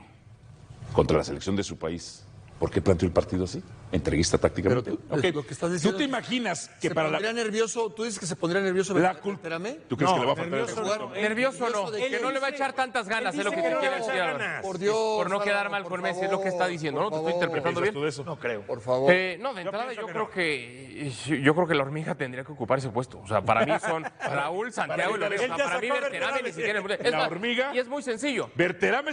contra la selección de su país. ¿Por qué planteó el partido así? Entreguista tácticamente.
Pero tú- lo que estás diciendo
¿Tú te
es que
imaginas que
¿Se
para
pondría nervioso? ¿Tú dices que se pondría nervioso
la
Berterame?
¿Tú crees
No,
que le va a faltar el
nervioso
respeto?
no.
Nervioso no,
de
que
qué?
no le va a echar tantas ganas, es lo que
dice
te
que
quiere
no le
decir.
echa
Álvaro.
ganas.
Por Dios.
Por no quedar
Álvaro,
mal
por
con Messi, es lo que está
favor,
diciendo,
por
¿no? Te estoy
favor.
interpretando
¿Piensas
bien.
tú de eso?
No creo.
Por favor.
No, de entrada
pienso
yo
que
creo
no.
que la hormiga tendría que ocupar ese puesto. O sea, para mí son Raúl, Santiago y Lorenzo.
Él
O
ya
sea, para mí
sacó a
Berterame
Berterame,
ni siquiera
sí.
es
La
más,
hormiga.
y es muy sencillo.
Berterame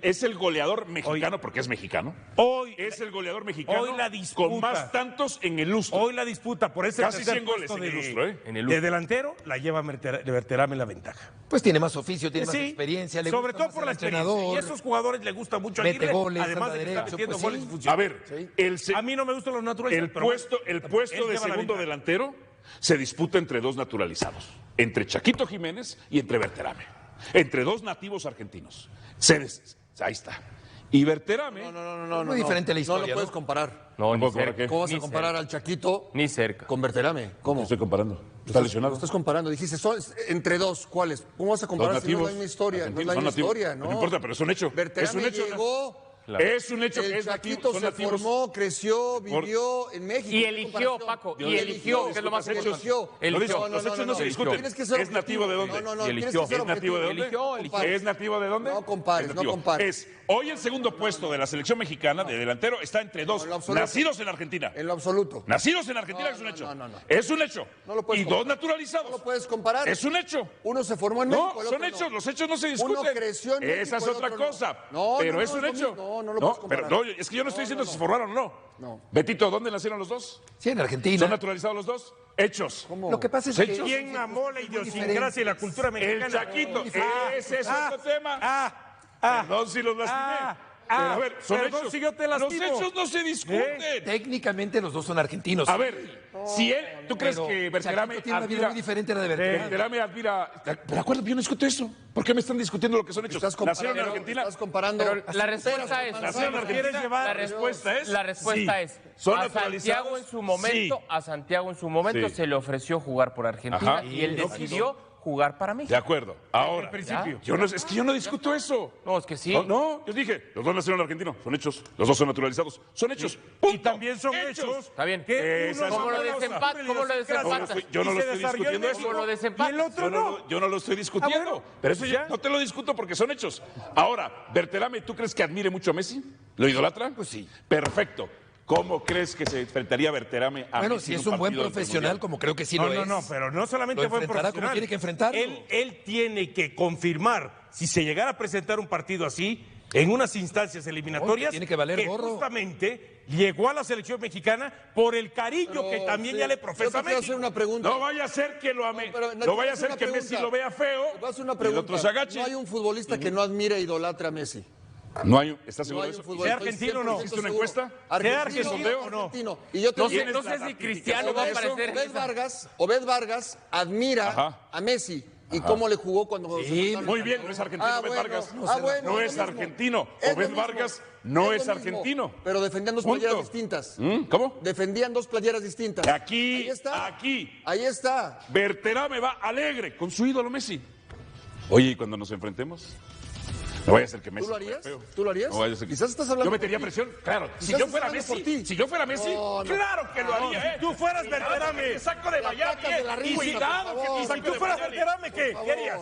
es el goleador mexicano, porque es mexicano.
Hoy
Es el goleador mexicano
Hoy la disputa.
con más tantos en el lustro.
Hoy la disputa por ese
Casi
tercer
100 goles
puesto
en el
de,
lustro, ¿eh?
En el
de
lustro.
delantero la lleva Berterame la ventaja.
Pues tiene más oficio, tiene más
Sí,
experiencia. Le
sobre
gusta
todo
más
por
el
la experiencia.
entrenador.
Y a esos jugadores les gusta mucho
Mete
Aguirre,
goles,
además
anda
de que
derecho,
está metiendo
pues
goles
sí.
y funciona.
A ver,
A mí no me gustan los naturales.
el puesto
él
de
lleva la
segundo
ventaja.
delantero se disputa entre dos naturalizados, entre Chaquito Jiménez y entre Berterame, entre dos nativos argentinos. Ahí está. Y Berterame,
No,
muy diferente la historia,
No lo puedes
¿no?
comparar.
No, ni
¿Cómo,
cerca.
qué?
¿Cómo vas a
Ni
comparar
cerca.
al Chaquito
Ni cerca.
con Berterame? ¿Cómo?
¿qué estoy comparando? ¿Está
Lo
lesionado?
estás comparando. Dijiste, son entre dos, ¿cuáles? ¿Cómo vas a
Los
comparar si no es
nativos
la misma historia? No es
argentinos
la
son
misma
nativos.
historia, ¿no?
No importa, pero es un hecho.
Berterame
Es un hecho.
llegó,
Es un hecho que
el
es nativo.
Chaquito
Son
se
nativos.
formó, creció, vivió en México.
Y
¿Qué
eligió,
comparación?
Paco,
Yo
y eligió, que es lo más
hechos.
importante.
Eligió.
Eligió.
Los hechos no se
eligió.
discuten.
Tienes que ser
¿Es nativo de dónde?
No,
Y
tienes
eligió.
que ser
¿Es nativo de dónde?
Eligió, eligió.
¿Es nativo de dónde?
No compares,
Es
no
nativo.
compares.
Hoy el segundo puesto de la selección mexicana de delantero está entre dos
en lo absoluto.
nacidos en Argentina.
En lo absoluto.
Nacidos en Argentina
No,
es un
no,
hecho.
no.
Es un hecho.
No lo puedes
Y dos
comparar.
naturalizados.
No lo puedes comparar.
Es un hecho.
Uno se formó en México,
No,
el
son
otro
hechos,
no.
los hechos no se discuten.
Uno creció en México,
Esa es
el
otra
otro no.
cosa.
No,
pero
no,
es
no,
un
lo
hecho.
mismo. No lo puedes comparar.
pero no, es que yo no estoy diciendo si se formaron o no.
No.
Betito, ¿dónde nacieron los dos?
Sí, en Argentina.
¿Son naturalizados los dos? Hechos.
Lo que pasa es
¿Se
que...
echó?
¿Quién mamó la
Muy
idiosincrasia y la cultura mexicana?
El Chaquito. Ese es otro tema. Perdón si los lastimé. Pero a ver, son
perdón
hechos.
si yo te
Los
lastimo.
hechos no se discuten.
Técnicamente los dos son argentinos.
A ver, si él, ¿tú crees
Pero
que Berterame
Chaquito tiene una vida
admira?
muy diferente a la de Berterame.
Berterame admira. Pero acuérdate, yo no discuto eso. ¿Por qué me están discutiendo lo que son hechos? Nacieron en Argentina.
Estás comparando.
Pero la respuesta es...
Nacieron en Argentina.
La respuesta es... La respuesta
Sí.
es...
¿Son
a
naturalizados?
Santiago en su momento,
Sí.
a Santiago en su momento
Sí.
se le ofreció jugar por Argentina
Ajá.
y él
No
decidió jugar para
De
México.
acuerdo. Ahora,
principio.
es que yo no discuto eso.
No, es que sí.
No, yo dije, los dos nacieron en Argentina, son hechos. Los dos son naturalizados, son hechos. Punto.
Y también son hechos.
Está bien.
Que
Esa
uno
es
¿Cómo lo
otra cosa.
desempatas? ¿Cómo lo desempatas?
Yo no
Y
lo
se
estoy
desarrolló en
discutiendo
México,
eso.
¿Cómo lo desempatas?
Y el otro no.
Yo no lo estoy discutiendo.
bueno.
Pero eso
Ya.
no te lo discuto porque son hechos. Ahora, Berterame, ¿tú crees que admire mucho a Messi? ¿Lo idolatra?
Pues sí.
Perfecto. ¿Cómo crees que se enfrentaría Berterame a
Bueno,
Messi
si
en
es un buen
partido del
profesional,
Mundial?
como creo que sí
No,
lo
no,
es.
no, pero no solamente
Lo
fue
enfrentará como
profesional.
tiene que enfrentarlo.
Él tiene que confirmar, si se llegara a presentar un partido así, en unas instancias eliminatorias,
tiene que valer gorro.
justamente llegó a la selección mexicana por el cariño
Pero,
que también
sí,
ya le
yo
profesa
te
a
quiero
México.
hacer una pregunta.
No vaya a ser que lo ame.
No, pero
No vaya a
te
ser
voy
que
hacer una
Messi
pregunta.
lo vea feo
Te voy a hacer una
y el
pregunta.
otro se agache.
No hay un futbolista que no admire e idolatre a Messi.
No hay, ¿estás
No
seguro
hay
de
un
eso?
futbolista.
¿Sea argentino o no?
Estoy
¿Hiciste una
100%
encuesta?
seguro.
¿Sea
¿Argentino
argentino
o
o no?
argentino? Y yo te
No sé,
digo,
no sé si Cristiano va a aparecer en esa.
Obed Vargas admira
Ajá.
a Messi. ¿Y cómo le jugó cuando se enfrentaron?
Muy bien, no es argentino Obed Vargas.
bueno,
No
es
es
lo
argentino.
Es lo
Obed
mismo.
Vargas no es
lo mismo.
argentino.
Pero defendían dos
Punto.
playeras distintas.
¿Cómo?
Defendían dos playeras distintas.
Aquí,
Ahí está.
aquí.
Ahí está.
Berterame va alegre con su ídolo Messi. Oye, ¿y cuando nos enfrentemos? No vaya a ser que Messi.
¿Tú lo harías?
juegue feo.
¿Tú lo harías?
No vaya a ser que...
Quizás estás hablando
Yo
por
metería
ti.
presión, claro. Si
Quizás
yo
estás
fuera
hablando por
Messi,
ti.
si yo fuera Messi,
No, no.
claro que lo haría, ¿eh?
Si tú fueras Berterame,
saco de Miami,
sacas de la
y
risa,
si
por
dado
favor.
que si tú fueras Berterame, ¿qué? ¿Qué harías?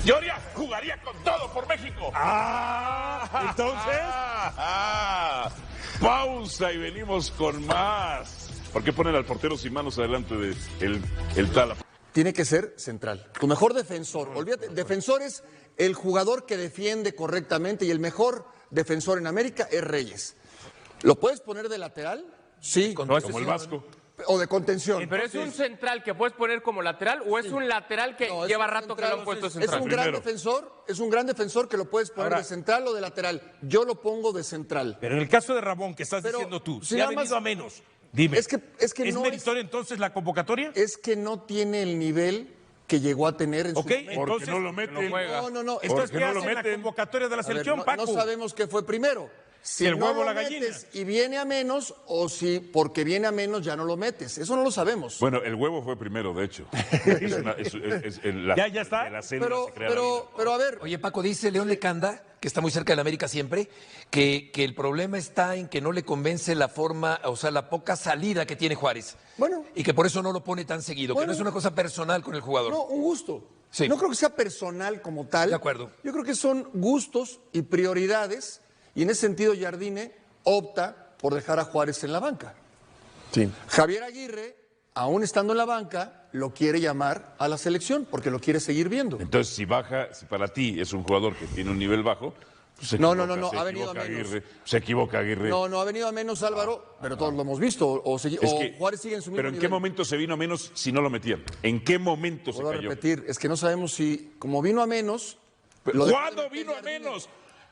Yo jugaría con todo por México.
Entonces,
Pausa y venimos con más. ¿Por qué ponen al portero sin manos adelante de el Tala?
Tiene que ser central. Tu mejor defensor. Olvídate, defensor es el jugador que defiende correctamente y el mejor defensor en América es Reyes. ¿Lo puedes poner de lateral? Sí.
No, ese
Como el
sí,
Vasco.
O de contención.
Pero es un central que puedes poner como lateral o es un lateral que
No, es
lleva
un
rato que
central,
lo han puesto
es
central.
un gran defensor que lo puedes poner de central o de lateral. Yo lo pongo de central.
pero en el caso de Ramón, que estás
Pero,
diciendo tú,
si
si ha
nada más-
venido a menos, dime.
Es que no
meritorio entonces la convocatoria?
Es que no tiene el nivel que llegó a tener en su
Ok,
momento.
Porque
entonces,
no lo meten.
no juega.
No.
entonces,
porque
¿qué
no lo
hace en la
meten.
convocatoria de la
A ver,
selección,
no
Paco?
sabemos qué fue primero. Si
el
no
huevo o
lo
la gallina.
metes y viene a menos, o si porque viene a menos ya no lo metes. Eso no lo sabemos.
Bueno, el huevo fue primero, de hecho.
Ya está.
De la célula se crea la vida.
Pero a ver,
Oye, Paco, dice León Lecanda, que está muy cerca del América siempre, que el problema está en que no le convence la forma, o sea, la poca salida que tiene Juárez.
Bueno.
Y que por eso no lo pone tan seguido, que
Bueno.
no es una cosa personal con el jugador.
no, un gusto.
Sí.
No creo que sea personal como tal.
De acuerdo.
Yo creo que son gustos y prioridades, y en ese sentido Jardine opta por dejar a Juárez en la banca.
Sí.
Javier Aguirre, aún estando en la banca, lo quiere llamar a la selección porque lo quiere seguir viendo.
Entonces, si para ti es un jugador que tiene un nivel bajo, pues se
No,
equivoca,
no,
se
ha venido
equivoca
a menos.
Aguirre, se equivoca Aguirre.
No ha venido a menos Álvaro, pero todos lo hemos visto. O
Es que-
Juárez sigue en su mismo
pero ¿en qué
nivel.
momento se vino a menos si no lo metían? ¿En qué momento se
Puedo
cayó?
repetir, es que no sabemos si, como vino a menos. lo dejó de
¿Cuándo
meter
vino a
Jardine.
menos?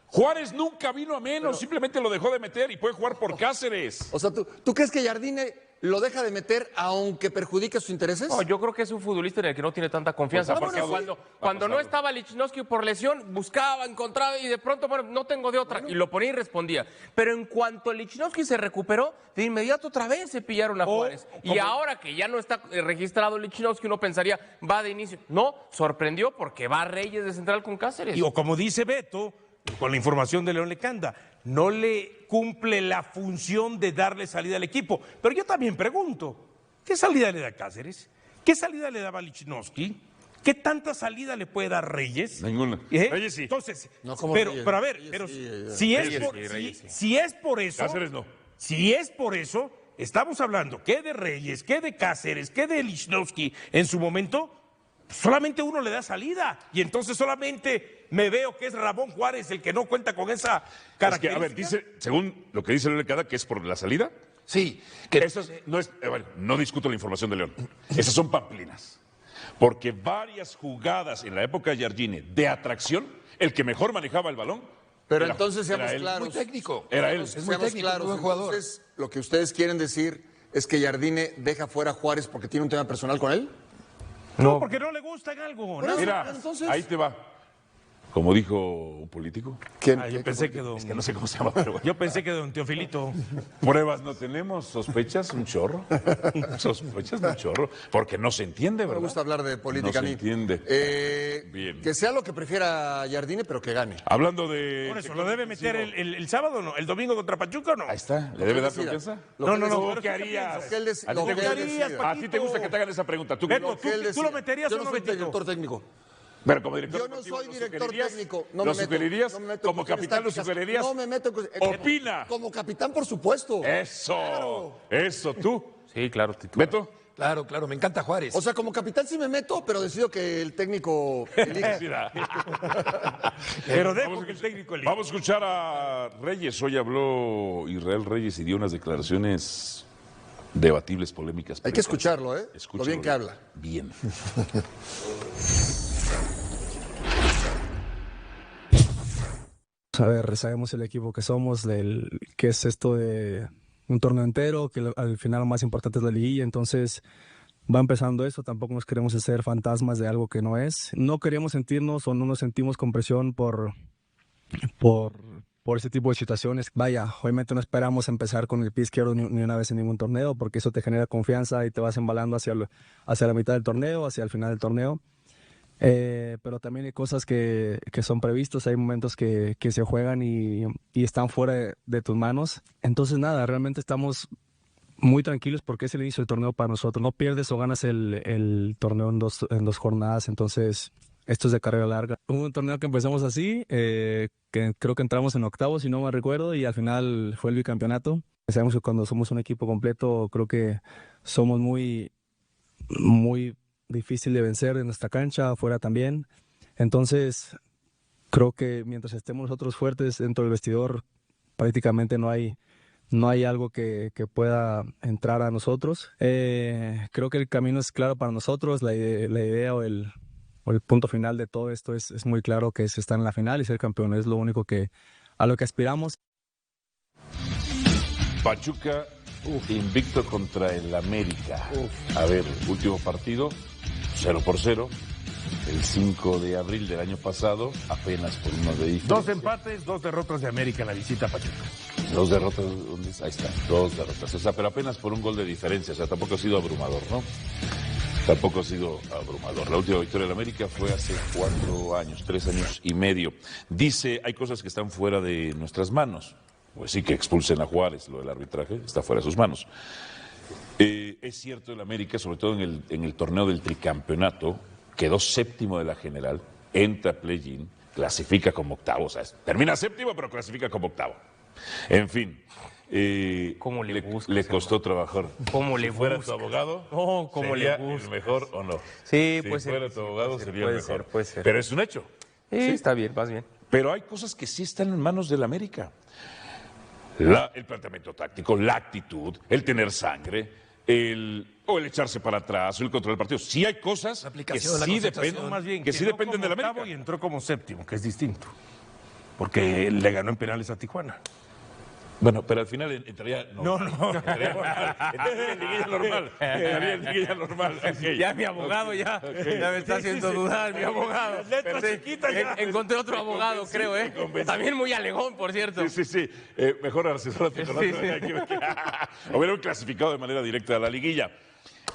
Juárez nunca vino a menos, simplemente lo dejó de meter y puede jugar por Cáceres.
O sea, ¿tú crees que Jardine lo deja de meter aunque perjudique sus intereses?
No, yo creo que es un futbolista en el que no tiene tanta confianza,
Pues,
porque
bueno,
cuando no estaba Lichnowsky por lesión, buscaba, encontraba y de pronto, bueno, no tengo de otra, y lo ponía y respondía. Pero en cuanto Lichnowsky se recuperó, de inmediato otra vez se pillaron a Juárez. Y ahora que ya no está registrado Lichnowsky, uno pensaría, va de inicio. No, sorprendió porque va Reyes de central con Cáceres.
Y o como dice Beto, con la información de León Lecanda, no le cumple la función de darle salida al equipo. Pero yo también pregunto, ¿qué salida le da Cáceres? ¿Qué salida le daba Lichnowsky? ¿Qué tanta salida le puede dar Reyes?
Ninguna.
¿Eh?
Reyes sí.
Entonces,
No, ¿cómo
pero,
Reyes?
pero a ver,
Reyes
pero
sí,
si es
Reyes
por,
sí, Reyes sí.
si es por eso,
Cáceres no.
si es por eso, estamos hablando que de Reyes, que de Cáceres, que de Lichnowsky en su momento, solamente uno le da salida. Y entonces solamente me veo que es Ramón Juárez el que no cuenta con esa
Es que,
característica.
a ver, dice, según lo que dice León Lecanda, que es por la salida.
Sí, que
Eso no discuto la información de León. Esas son pamplinas. Porque varias jugadas en la época de Jardine de atracción, el que mejor manejaba el balón.
Pero
era-
entonces
era
seamos
él.
claros.
muy técnico.
Era él.
Es muy
Seamos
técnico,
claros.
muy buen jugador.
Entonces, lo que ustedes quieren decir es que Jardine deja fuera a Juárez porque tiene un tema personal con él.
No, porque no le gusta en algo.
Por
nada.
eso,
Mira,
entonces-
ahí te va. Como dijo un político,
¿Quién?
Ah, yo pensé que don,
es que no sé cómo se llama, pero bueno.
yo pensé que don Teofilito.
Pruebas no tenemos, sospechas un chorro. Sospechas un chorro. Porque no se entiende,
No me
¿verdad?
gusta hablar de política
No se
ni.
entiende. Bien.
Que sea lo que prefiera Jardine, pero que gane.
Hablando de.
Por eso, ¿lo debe meter el sábado o no? ¿El domingo contra Pachuca o no?
Ahí está. ¿Le debe dar
decida.
confianza?
Lo que él decida.
pero
¿Qué
¿tú qué
harías?
Lo que él dec-
¿A ti
lo
te
que él
gusta-
decida.
¿A ti te gusta que te hagan esa pregunta? ¿Tú,
Beto,
no?
¿tú-
Que él
¿Tú lo
decida.
meterías
Yo
o
no
no,
soy
Betito?
director técnico.
Bueno, como director
Yo no
deportivo,
soy
¿lo
director
sugerirías?
técnico.
¿Lo sugerirías?
no me meto en
¿Como
cuestiones
capitán lo
tácticas.
sugerirías?
No me meto en
Opina.
Como capitán, por supuesto.
Eso. Eso, tú.
Sí, claro, titular.
Beto.
Claro, claro, me encanta Juárez.
O sea, como capitán sí me meto, pero decido que el técnico elija.
Mira.
Pero dejo que el técnico elija.
Vamos a escuchar a Reyes. Hoy habló Israel Reyes y dio unas declaraciones debatibles, polémicas.
Hay que escucharlo, ¿eh?
Escúchalo
Lo bien que habla.
Bien.
A ver, sabemos el equipo que somos, qué es esto de un torneo entero, que al final lo más importante es la liguilla, entonces va empezando eso, tampoco nos queremos hacer fantasmas de algo que no es. No queremos sentirnos o no nos sentimos con presión por ese tipo de situaciones. Vaya, obviamente no esperamos empezar con el pie izquierdo ni una vez en ningún torneo, porque eso te genera confianza y te vas embalando hacia la mitad del torneo, hacia el final del torneo. Pero también hay cosas que son previstos, hay momentos que se juegan y están fuera de tus manos. Entonces nada, realmente estamos muy tranquilos porque es el inicio del torneo para nosotros. No pierdes o ganas el torneo en dos jornadas, entonces esto es de carrera larga. Hubo un torneo que empezamos así, que creo que entramos en octavos, si no me recuerdo, y al final fue el bicampeonato. Sabemos que cuando somos un equipo completo, creo que somos muy difícil de vencer en nuestra cancha, afuera también. Entonces, creo que mientras estemos nosotros fuertes dentro del vestidor, prácticamente no hay algo que pueda entrar a nosotros. Creo que el camino es claro para nosotros, la idea o el punto final de todo esto es muy claro, que es estar en la final y ser campeón. Es lo único a lo que aspiramos.
Pachuca invicto contra el América. A ver, último partido, 0-0. El 5 de abril del año pasado, apenas por uno de diferencia.
2 empates, 2 derrotas de América en la visita a Pachuca.
2 derrotas, ahí está, 2 derrotas. O sea, pero apenas por un gol de diferencia. O sea, tampoco ha sido abrumador, ¿no? Tampoco ha sido abrumador. La última victoria del América fue hace 4 años, 3 años y medio. Dice, hay cosas que están fuera de nuestras manos. Pues sí, que expulsen a Juárez, lo del arbitraje, está fuera de sus manos. Es cierto, el América, sobre todo en el torneo del tricampeonato, quedó séptimo de la general, entra play-in, clasifica como octavo, o sea, termina séptimo, pero clasifica como octavo. En fin,
¿Cómo
le costó trabajar.
¿Cómo le
si fuera
busca?
tu abogado,
No, ¿cómo
¿sería
le busca?
el mejor o no?
Sí,
si
puede ser.
fuera tu abogado, sería el mejor.
Puede ser.
Pero es un hecho.
Sí, está bien, vas bien.
Pero hay cosas que sí están en manos del América. El planteamiento táctico, la actitud, el tener sangre, el echarse para atrás, el control del partido. Sí hay cosas que
aplicación de la
sí
concentración.
dependen,
Más bien,
que sí
quedó
dependen
como
del
octavo
América.
y entró como séptimo, que es distinto. Porque le ganó en penales a Tijuana.
Bueno, pero al final entraría...
No.
Entraría en liguilla normal. Entraría en liguilla normal. Okay.
Ya mi abogado ya me está haciendo dudar, mi abogado.
Letras
Pero sí,
chiquitas ya.
encontré otro abogado, creo, ¿eh? También muy alegón, por cierto.
Sí. Mejor asesórate con
Sí,
otro. Hubieran clasificado de manera directa a la liguilla.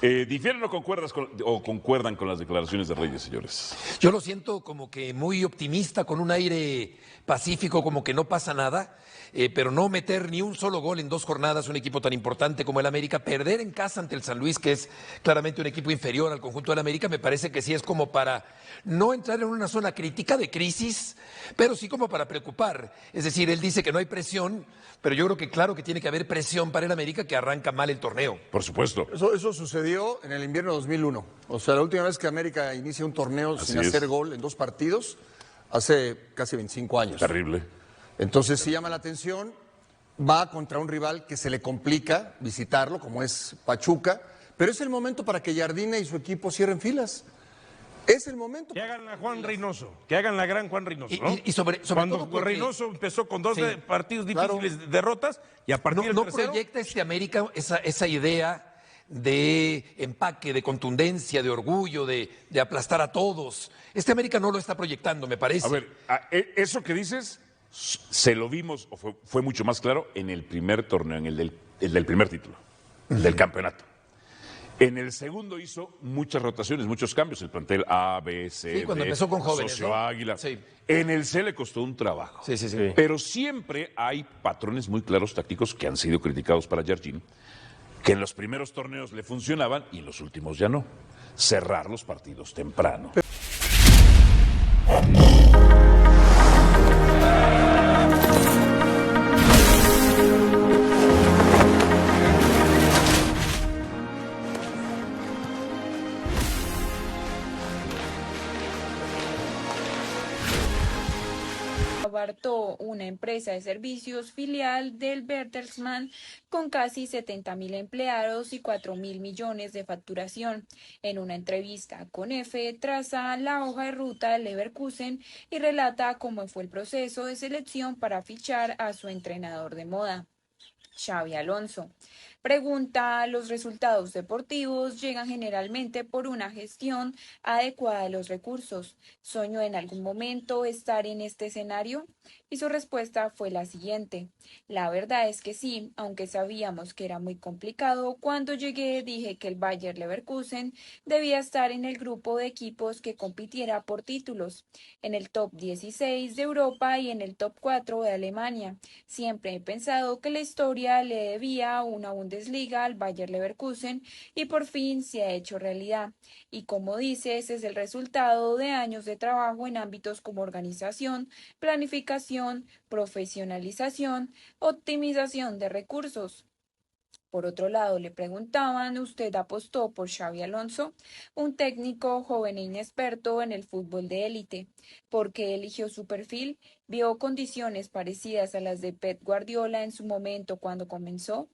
¿Difieren o concuerdan con las declaraciones de Reyes, señores?
Yo lo siento como que muy optimista, con un aire pacífico, como que no pasa nada, pero no meter ni un solo gol en 2 jornadas, un equipo tan importante como el América, perder en casa ante el San Luis, que es claramente un equipo inferior al conjunto del América, me parece que sí es como para no entrar en una zona crítica de crisis, pero sí como para preocupar. Es decir, él dice que no hay presión, pero yo creo que claro que tiene que haber presión para el América, que arranca mal el torneo.
Por supuesto.
Eso sucedió en el invierno de 2001. O sea, la última vez que América inicia un torneo
Así
sin
es.
hacer gol en 2 partidos, hace casi 25 años.
Terrible.
Entonces sí llama la atención, va contra un rival que se le complica visitarlo, como es Pachuca, pero es el momento para que Jardine y su equipo cierren filas. Es el momento.
Que hagan la Juan Reynoso, que hagan la gran Juan Reynoso, ¿no?
Y sobre
Cuando
todo porque-
Reynoso empezó con 12
Sí,
partidos
claro.
difíciles, derrotas, y a partir del
no
tercero...
proyecta América esa idea de empaque, de contundencia, de orgullo, de aplastar a todos. América no lo está proyectando, me parece.
A ver, eso que dices, se lo vimos, o fue mucho más claro, en el primer torneo, en el del primer título, el del campeonato. En el segundo hizo muchas rotaciones, muchos cambios, el plantel A, B, C,
Sí, cuando
D,
empezó con jóvenes,
Socio
¿no?
Águila.
Sí.
En el C le costó un trabajo.
Sí.
Pero siempre hay patrones muy claros tácticos que han sido criticados para Jardine, que en los primeros torneos le funcionaban y en los últimos ya no. Cerrar los partidos temprano.
Bartó, una empresa de servicios filial del Bertelsmann con casi 70.000 empleados y 4.000 millones de facturación. En una entrevista con EFE, traza la hoja de ruta del Leverkusen y relata cómo fue el proceso de selección para fichar a su entrenador de moda, Xabi Alonso. Pregunta, ¿los resultados deportivos llegan generalmente por una gestión adecuada de los recursos? ¿Soñó en algún momento estar en este escenario? y su respuesta fue la siguiente: la verdad es que sí, aunque sabíamos que era muy complicado, cuando llegué dije que el Bayer Leverkusen debía estar en el grupo de equipos que compitiera por títulos, en el top 16 de Europa y en el top 4 de Alemania. Siempre he pensado que la historia le debía una Bundesliga al Bayer Leverkusen y por fin se ha hecho realidad. Y como dices, es el resultado de años de trabajo en ámbitos como organización, planificación, profesionalización, optimización de recursos. Por otro lado, le preguntaban, ¿usted apostó por Xabi Alonso, un técnico joven e inexperto en el fútbol de élite? ¿Por qué eligió su perfil? ¿Vio condiciones parecidas a las de Pep Guardiola en su momento cuando comenzó?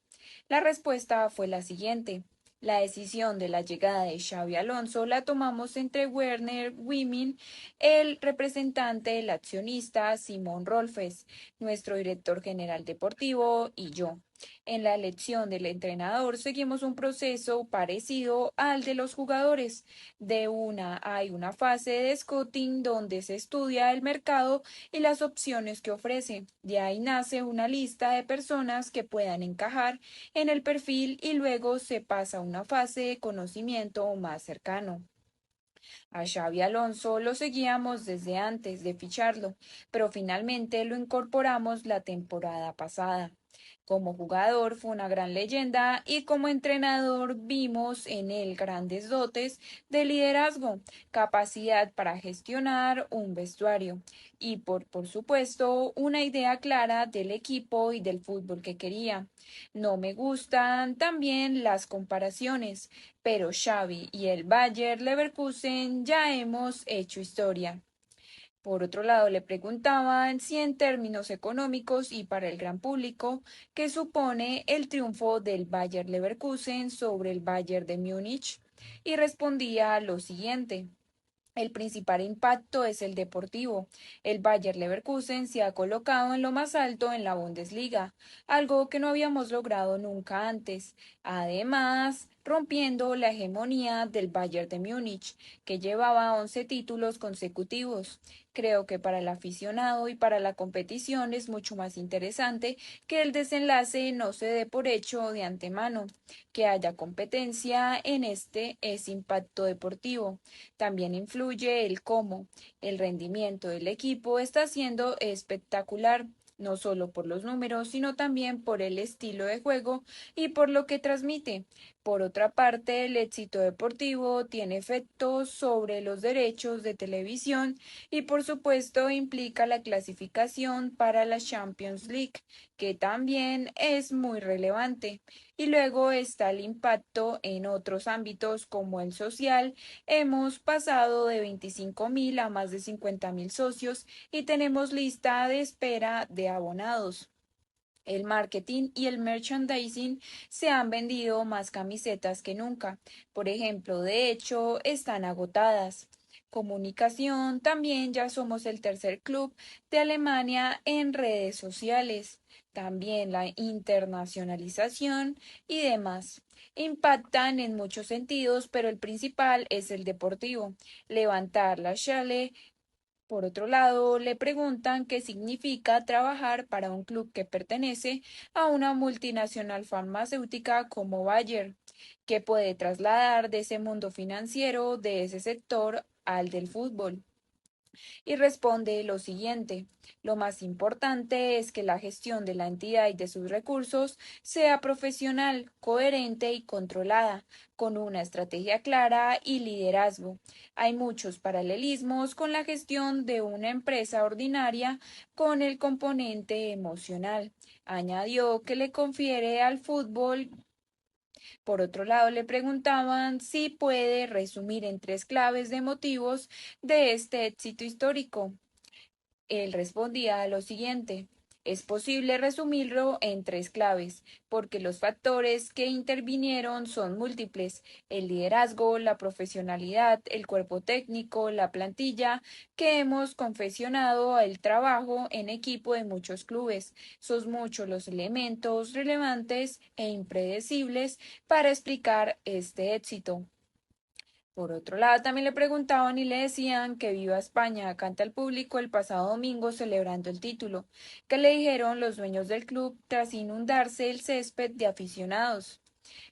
La respuesta fue la siguiente: la decisión de la llegada de Xabi Alonso la tomamos entre Werner Wymin, el representante del accionista Simón Rolfes, nuestro director general deportivo, y yo. En la elección del entrenador seguimos un proceso parecido al de los jugadores. Hay una fase de scouting donde se estudia el mercado y las opciones que ofrece. De ahí nace una lista de personas que puedan encajar en el perfil y luego se pasa a una fase de conocimiento más cercano. A Xabi Alonso lo seguíamos desde antes de ficharlo, pero finalmente lo incorporamos la temporada pasada. Como jugador fue una gran leyenda y como entrenador vimos en él grandes dotes de liderazgo, capacidad para gestionar un vestuario y por supuesto una idea clara del equipo y del fútbol que quería. No me gustan también las comparaciones, pero Xavi y el Bayer Leverkusen ya hemos hecho historia. Por otro lado, le preguntaban si en términos económicos y para el gran público, ¿qué supone el triunfo del Bayer Leverkusen sobre el Bayern de Múnich? Y respondía lo siguiente: el principal impacto es el deportivo. El Bayer Leverkusen se ha colocado en lo más alto en la Bundesliga, algo que no habíamos logrado nunca antes. Además, rompiendo la hegemonía del Bayern de Múnich, que llevaba 11 títulos consecutivos. Creo que para el aficionado y para la competición es mucho más interesante que el desenlace no se dé por hecho de antemano. Que haya competencia en este es impacto deportivo. También influye el cómo. El rendimiento del equipo está siendo espectacular, no solo por los números, sino también por el estilo de juego y por lo que transmite. Por otra parte, el éxito deportivo tiene efectos sobre los derechos de televisión y por supuesto implica la clasificación para la Champions League, que también es muy relevante. Y luego está el impacto en otros ámbitos como el social. Hemos pasado de 25.000 a más de 50.000 socios y tenemos lista de espera de abonados. El marketing y el merchandising se han vendido más camisetas que nunca. Por ejemplo, de hecho, están agotadas. Comunicación, también ya somos el tercer club de Alemania en redes sociales. También la internacionalización y demás. Impactan en muchos sentidos, pero el principal es el deportivo. Levantar la chale. Por otro lado, le preguntan qué significa trabajar para un club que pertenece a una multinacional farmacéutica como Bayer, que puede trasladar de ese mundo financiero, de ese sector, al del fútbol. Y responde lo siguiente: lo más importante es que la gestión de la entidad y de sus recursos sea profesional, coherente y controlada, con una estrategia clara y liderazgo. Hay muchos paralelismos con la gestión de una empresa ordinaria con el componente emocional. Añadió que le confiere al fútbol. Por otro lado, le preguntaban si puede resumir en 3 claves de motivos de este éxito histórico. Él respondía a lo siguiente: es posible resumirlo en 3 claves, porque los factores que intervinieron son múltiples: el liderazgo, la profesionalidad, el cuerpo técnico, la plantilla, que hemos confeccionado el trabajo en equipo de muchos clubes. Son muchos los elementos relevantes e impredecibles para explicar este éxito. Por otro lado, también le preguntaban y le decían que viva España, canta al público el pasado domingo celebrando el título, que le dijeron los dueños del club tras inundarse el césped de aficionados.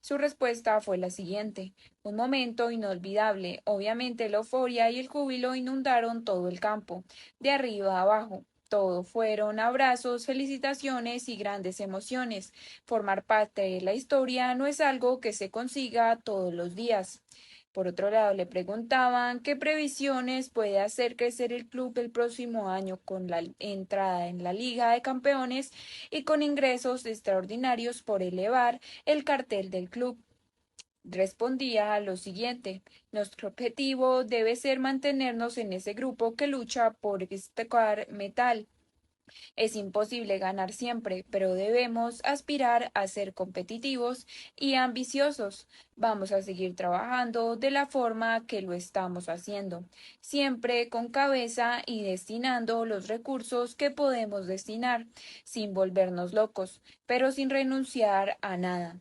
Su respuesta fue la siguiente: un momento inolvidable. Obviamente la euforia y el júbilo inundaron todo el campo, de arriba a abajo. Todo fueron abrazos, felicitaciones y grandes emociones. Formar parte de la historia no es algo que se consiga todos los días. Por otro lado, le preguntaban qué previsiones puede hacer crecer el club el próximo año con la entrada en la Liga de Campeones y con ingresos extraordinarios por elevar el cartel del club. Respondía a lo siguiente: nuestro objetivo debe ser mantenernos en ese grupo que lucha por tocar metal. Es imposible ganar siempre, pero debemos aspirar a ser competitivos y ambiciosos. Vamos a seguir trabajando de la forma que lo estamos haciendo, siempre con cabeza y destinando los recursos que podemos destinar, sin volvernos locos, pero sin renunciar a nada.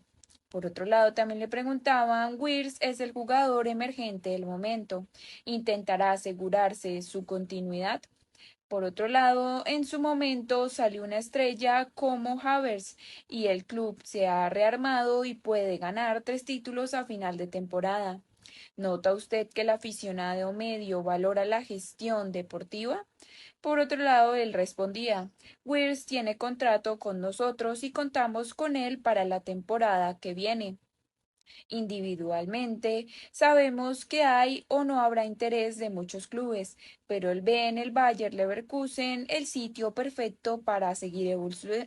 Por otro lado, también le preguntaban, Wirtz es el jugador emergente del momento. ¿Intentará asegurarse su continuidad? Por otro lado, en su momento salió una estrella como Havertz y el club se ha rearmado y puede ganar 3 títulos a final de temporada. ¿Nota usted que el aficionado medio valora la gestión deportiva? Por otro lado, él respondía: Wirtz tiene contrato con nosotros y contamos con él para la temporada que viene. Individualmente, sabemos que hay o no habrá interés de muchos clubes, pero él ve en el Bayer Leverkusen el sitio perfecto para seguir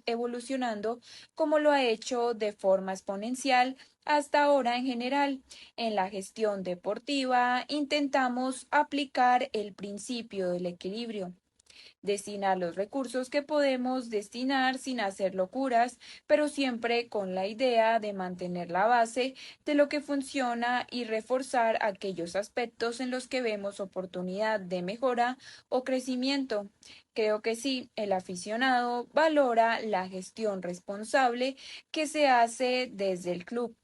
evolucionando como lo ha hecho de forma exponencial hasta ahora en general. En la gestión deportiva intentamos aplicar el principio del equilibrio. Destinar los recursos que podemos destinar sin hacer locuras, pero siempre con la idea de mantener la base de lo que funciona y reforzar aquellos aspectos en los que vemos oportunidad de mejora o crecimiento. Creo que sí, el aficionado valora la gestión responsable que se hace desde el club,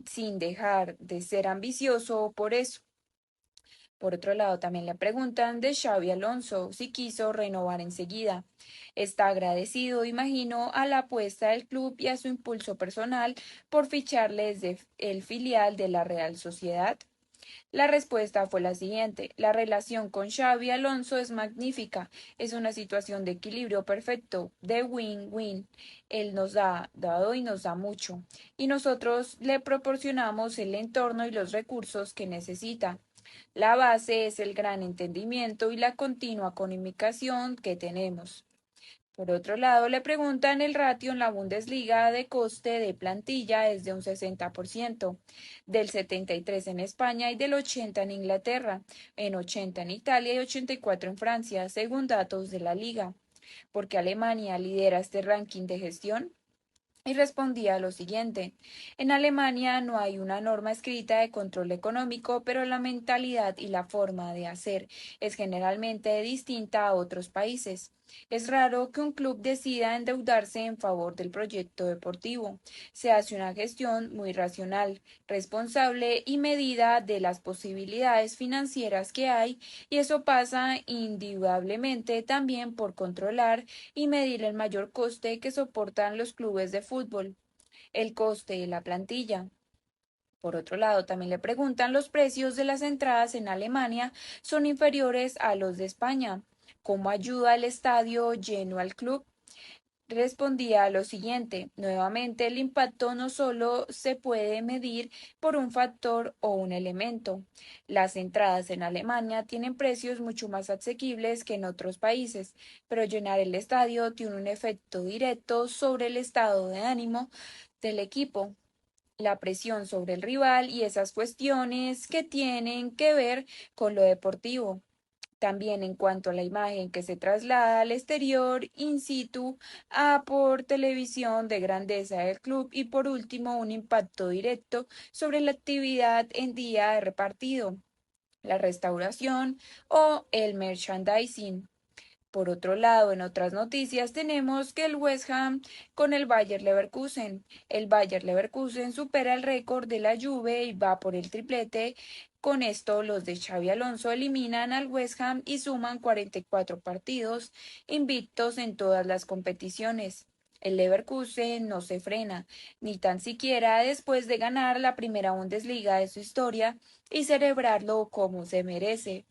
sin dejar de ser ambicioso por eso. Por otro lado, también le preguntan de Xavi Alonso si quiso renovar enseguida. Está agradecido, imagino, a la apuesta del club y a su impulso personal por ficharle desde el filial de la Real Sociedad. La respuesta fue la siguiente: la relación con Xavi Alonso es magnífica, es una situación de equilibrio perfecto, de win-win. Él nos ha dado y nos da mucho, y nosotros le proporcionamos el entorno y los recursos que necesita. La base es el gran entendimiento y la continua comunicación que tenemos. Por otro lado, le preguntan el ratio en la Bundesliga de coste de plantilla es de un 60%, del 73% en España y del 80% en Inglaterra, en 80% en Italia y 84% en Francia, según datos de la liga. ¿Por qué Alemania lidera este ranking de gestión? Y respondía lo siguiente: en Alemania no hay una norma escrita de control económico, pero la mentalidad y la forma de hacer es generalmente distinta a otros países. Es raro que un club decida endeudarse en favor del proyecto deportivo. Se hace una gestión muy racional, responsable y medida de las posibilidades financieras que hay, y eso pasa indudablemente también por controlar y medir el mayor coste que soportan los clubes de fútbol, el coste de la plantilla. Por otro lado, también le preguntan: los precios de las entradas en Alemania son inferiores a los de España. ¿Cómo ayuda el estadio lleno al club? Respondía a lo siguiente: nuevamente el impacto no solo se puede medir por un factor o un elemento. Las entradas en Alemania tienen precios mucho más asequibles que en otros países, pero llenar el estadio tiene un efecto directo sobre el estado de ánimo del equipo, la presión sobre el rival y esas cuestiones que tienen que ver con lo deportivo. También en cuanto a la imagen que se traslada al exterior, in situ, a por televisión de grandeza del club y por último un impacto directo sobre la actividad en día de repartido, la restauración o el merchandising. Por otro lado, en otras noticias tenemos que el West Ham con el Bayer Leverkusen. El Bayer Leverkusen supera el récord de la Juve y va por el triplete Con esto, los de Xabi Alonso eliminan al West Ham y suman 44 partidos invictos en todas las competiciones. El Leverkusen no se frena, ni tan siquiera después de ganar la primera Bundesliga de su historia y celebrarlo como se merece.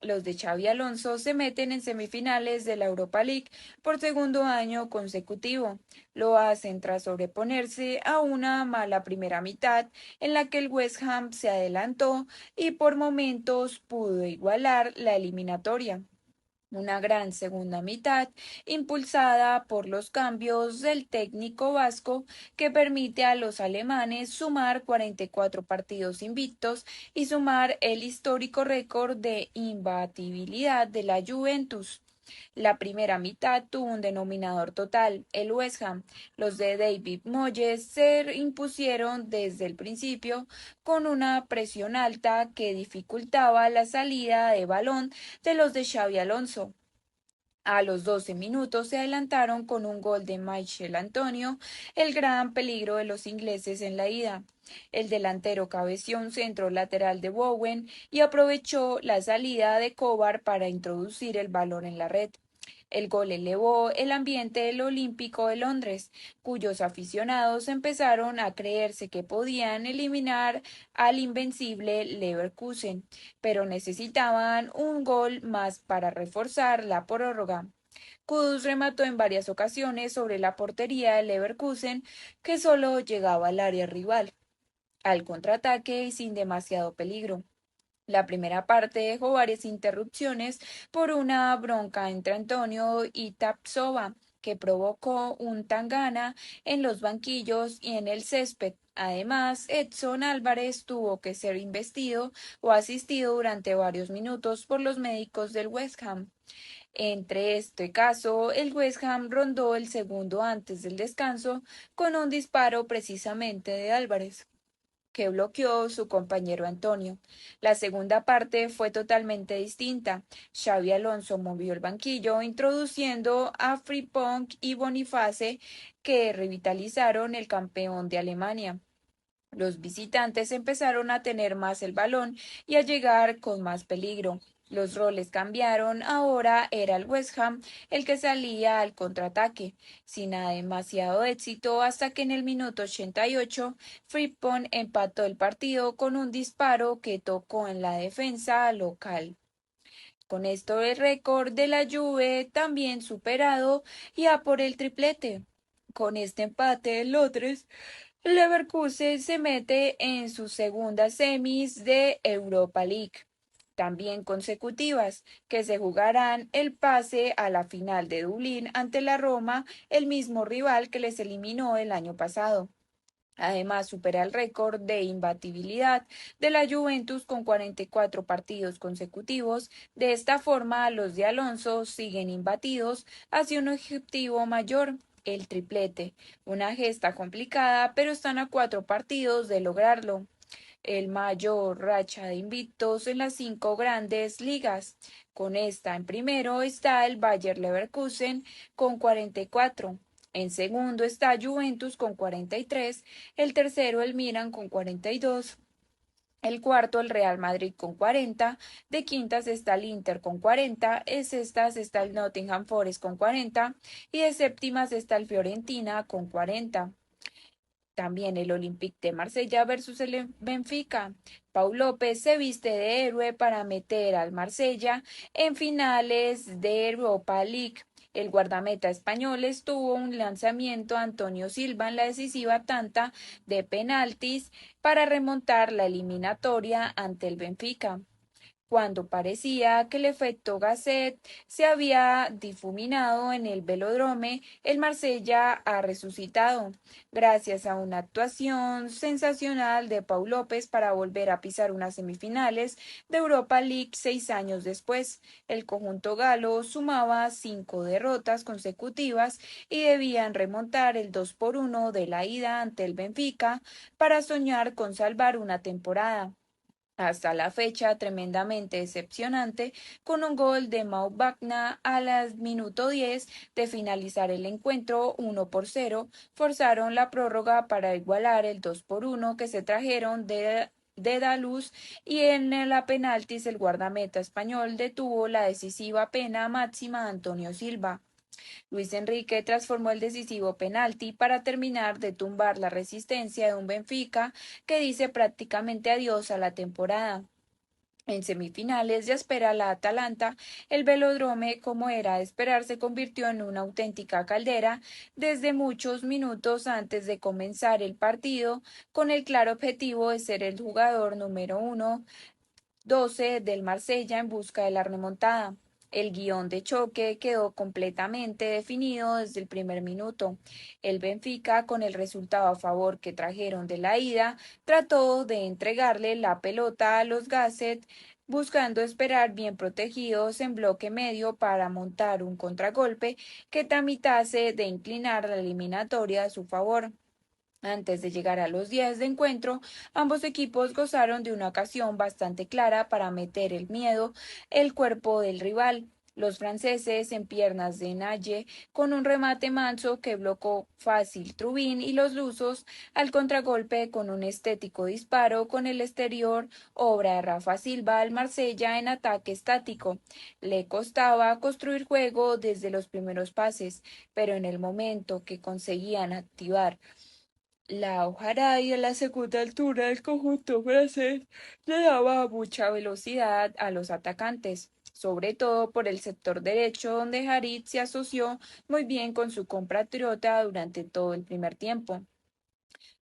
Los de Xabi Alonso se meten en semifinales de la Europa League por segundo año consecutivo. Lo hacen tras sobreponerse a una mala primera mitad en la que el West Ham se adelantó y por momentos pudo igualar la eliminatoria. Una gran segunda mitad, impulsada por los cambios del técnico vasco, que permite a los alemanes sumar 44 partidos invictos y sumar el histórico récord de imbatibilidad de la Juventus. La primera mitad tuvo un denominador total, el West Ham. Los de David Moyes se impusieron desde el principio con una presión alta que dificultaba la salida de balón de los de Xabi Alonso. A los 12 minutos se adelantaron con un gol de Michael Antonio, el gran peligro de los ingleses en la ida. El delantero cabeció un centro lateral de Bowen y aprovechó la salida de Kovar para introducir el balón en la red. El gol elevó el ambiente del Olímpico de Londres, cuyos aficionados empezaron a creerse que podían eliminar al invencible Leverkusen, pero necesitaban un gol más para reforzar la prórroga. Kudus remató en varias ocasiones sobre la portería del Leverkusen, que solo llegaba al área rival, al contraataque y sin demasiado peligro. La primera parte dejó varias interrupciones por una bronca entre Antonio y Tapsova, que provocó un tangana en los banquillos y en el césped. Además, Edson Álvarez tuvo que ser investido o asistido durante varios minutos por los médicos del West Ham. Entre este caso, el West Ham rondó el segundo antes del descanso con un disparo precisamente de Álvarez, que bloqueó su compañero Antonio. La segunda parte fue totalmente distinta. Xabi Alonso movió el banquillo, introduciendo a Frimpong y Boniface, que revitalizaron el campeón de Alemania. Los visitantes empezaron a tener más el balón y a llegar con más peligro. Los roles cambiaron, ahora era el West Ham el que salía al contraataque, sin demasiado éxito, hasta que en el minuto 88 Frimpong empató el partido con un disparo que tocó en la defensa local. Con esto el récord de la Juve también superado ya por el triplete. Con este empate el Londres, Leverkusen se mete en sus segundas semis de Europa League, también consecutivas, que se jugarán el pase a la final de Dublín ante la Roma, el mismo rival que les eliminó el año pasado. Además, supera el récord de imbatibilidad de la Juventus con 44 partidos consecutivos. De esta forma, los de Alonso siguen imbatidos hacia un objetivo mayor, el triplete. Una gesta complicada, pero están a 4 partidos de lograrlo. El mayor racha de invictos en las 5 grandes ligas. Con esta en primero está el Bayer Leverkusen con 44. En segundo está Juventus con 43, el tercero el Milan con 42, el cuarto el Real Madrid con 40, de quintas está el Inter con 40, en sextas está el Nottingham Forest con 40 y de séptimas está el Fiorentina con 40. También el Olympique de Marsella versus el Benfica. Pau López se viste de héroe para meter al Marsella en finales de Europa League. El guardameta español estuvo un lanzamiento a Antonio Silva en la decisiva tanda de penaltis para remontar la eliminatoria ante el Benfica. Cuando parecía que el efecto Gasset se había difuminado en el Velódromo, el Marsella ha resucitado, gracias a una actuación sensacional de Pau López para volver a pisar unas semifinales de Europa League 6 años después. El conjunto galo sumaba 5 derrotas consecutivas y debían remontar el 2-1 de la ida ante el Benfica para soñar con salvar una temporada. Hasta la fecha, tremendamente decepcionante, con un gol de Mau Wagner al minuto 10 de finalizar el encuentro 1-0, forzaron la prórroga para igualar el 2-1 que se trajeron de Dedalus, y en la penaltis el guardameta español detuvo la decisiva pena máxima a Antonio Silva. Luis Enrique transformó el decisivo penalti para terminar de tumbar la resistencia de un Benfica que dice prácticamente adiós a la temporada. En semifinales ya espera la Atalanta, el Velódromo, como era de esperar, se convirtió en una auténtica caldera desde muchos minutos antes de comenzar el partido, con el claro objetivo de ser el jugador número 12 del Marsella en busca de la remontada. El guión de choque quedó completamente definido desde el primer minuto. El Benfica, con el resultado a favor que trajeron de la ida, trató de entregarle la pelota a los Gasset, buscando esperar bien protegidos en bloque medio para montar un contragolpe que tramitase de inclinar la eliminatoria a su favor. Antes de llegar a los 10 de encuentro, ambos equipos gozaron de una ocasión bastante clara para meter el miedo el cuerpo del rival. Los franceses en piernas de Naye con un remate manso que bloqueó fácil Trubin, y los lusos al contragolpe con un estético disparo con el exterior, obra de Rafa Silva al Marsella en ataque estático. Le costaba construir juego desde los primeros pases, pero en el momento que conseguían activar la hojarada y a la segunda altura del conjunto francés le daba mucha velocidad a los atacantes, sobre todo por el sector derecho, donde Harit se asoció muy bien con su compatriota durante todo el primer tiempo.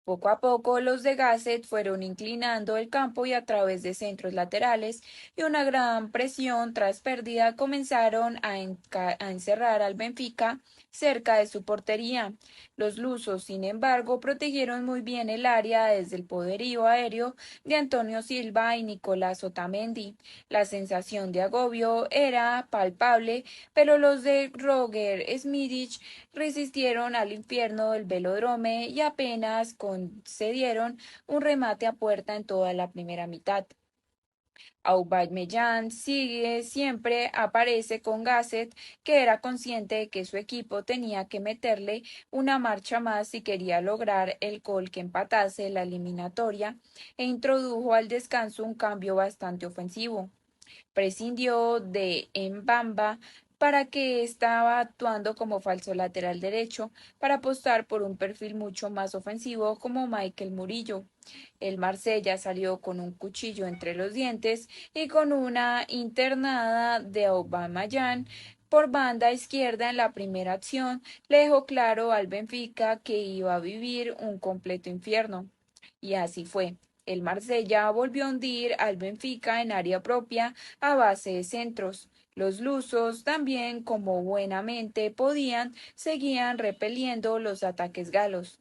Poco a poco los de Gasset fueron inclinando el campo y a través de centros laterales y una gran presión tras pérdida comenzaron a encerrar al Benfica cerca de su portería. Los lusos, sin embargo, protegieron muy bien el área desde el poderío aéreo de Antonio Silva y Nicolás Otamendi. La sensación de agobio era palpable, pero los de Roger Smidich resistieron al infierno del Velódromo y apenas concedieron un remate a puerta en toda la primera mitad. Aubameyang siempre aparece con Gasset, que era consciente de que su equipo tenía que meterle una marcha más si quería lograr el gol que empatase la eliminatoria, e introdujo al descanso un cambio bastante ofensivo. Prescindió de Mbamba, para que estaba actuando como falso lateral derecho, para apostar por un perfil mucho más ofensivo como Michael Murillo. El Marsella salió con un cuchillo entre los dientes y con una internada de Aubameyang por banda izquierda en la primera acción le dejó claro al Benfica que iba a vivir un completo infierno. Y así fue. El Marsella volvió a hundir al Benfica en área propia a base de centros. Los lusos, también como buenamente podían, seguían repeliendo los ataques galos.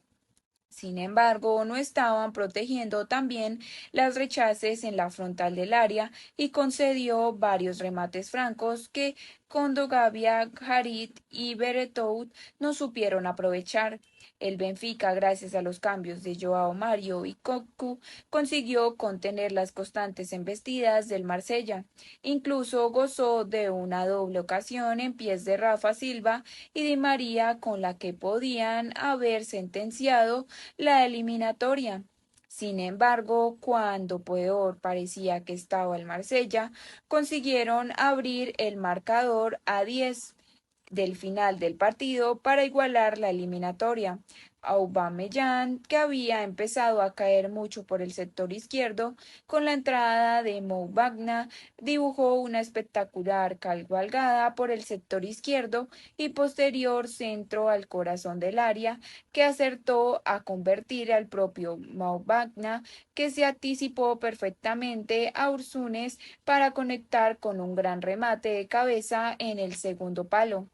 Sin embargo, no estaban protegiendo también las rechaces en la frontal del área y concedió varios remates francos que Condogavia, Harit y Beretout no supieron aprovechar. El Benfica, gracias a los cambios de Joao Mario y Cocu, consiguió contener las constantes embestidas del Marsella. Incluso gozó de una doble ocasión en pies de Rafa Silva y Di María con la que podían haber sentenciado la eliminatoria. Sin embargo, cuando peor parecía que estaba el Marsella, consiguieron abrir el marcador a 10 del final del partido para igualar la eliminatoria. Aubameyang, que había empezado a caer mucho por el sector izquierdo, con la entrada de Mo Wagner, dibujó una espectacular cabalgada por el sector izquierdo y posterior centro al corazón del área, que acertó a convertir al propio Mo Wagner, que se anticipó perfectamente a Ursunes para conectar con un gran remate de cabeza en el segundo palo.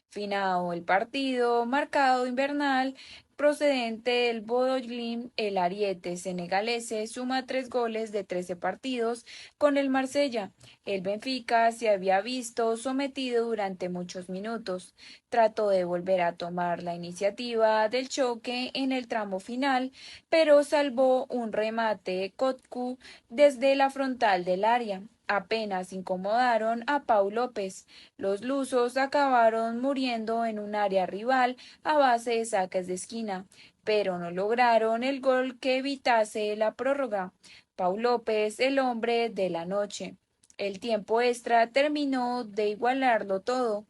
Finado el partido, marcado invernal, procedente del Bodo Glimt, el ariete senegalese suma 3 goles de 13 partidos con el Marsella. El Benfica se había visto sometido durante muchos minutos. Trató de volver a tomar la iniciativa del choque en el tramo final, pero salvó un remate Kotku desde la frontal del área. Apenas incomodaron a Pau López. Los lusos acabaron muriendo en un área rival a base de saques de esquina. pero no lograron el gol que evitase la prórroga. Pau López, el hombre de la noche. El tiempo extra terminó de igualarlo todo.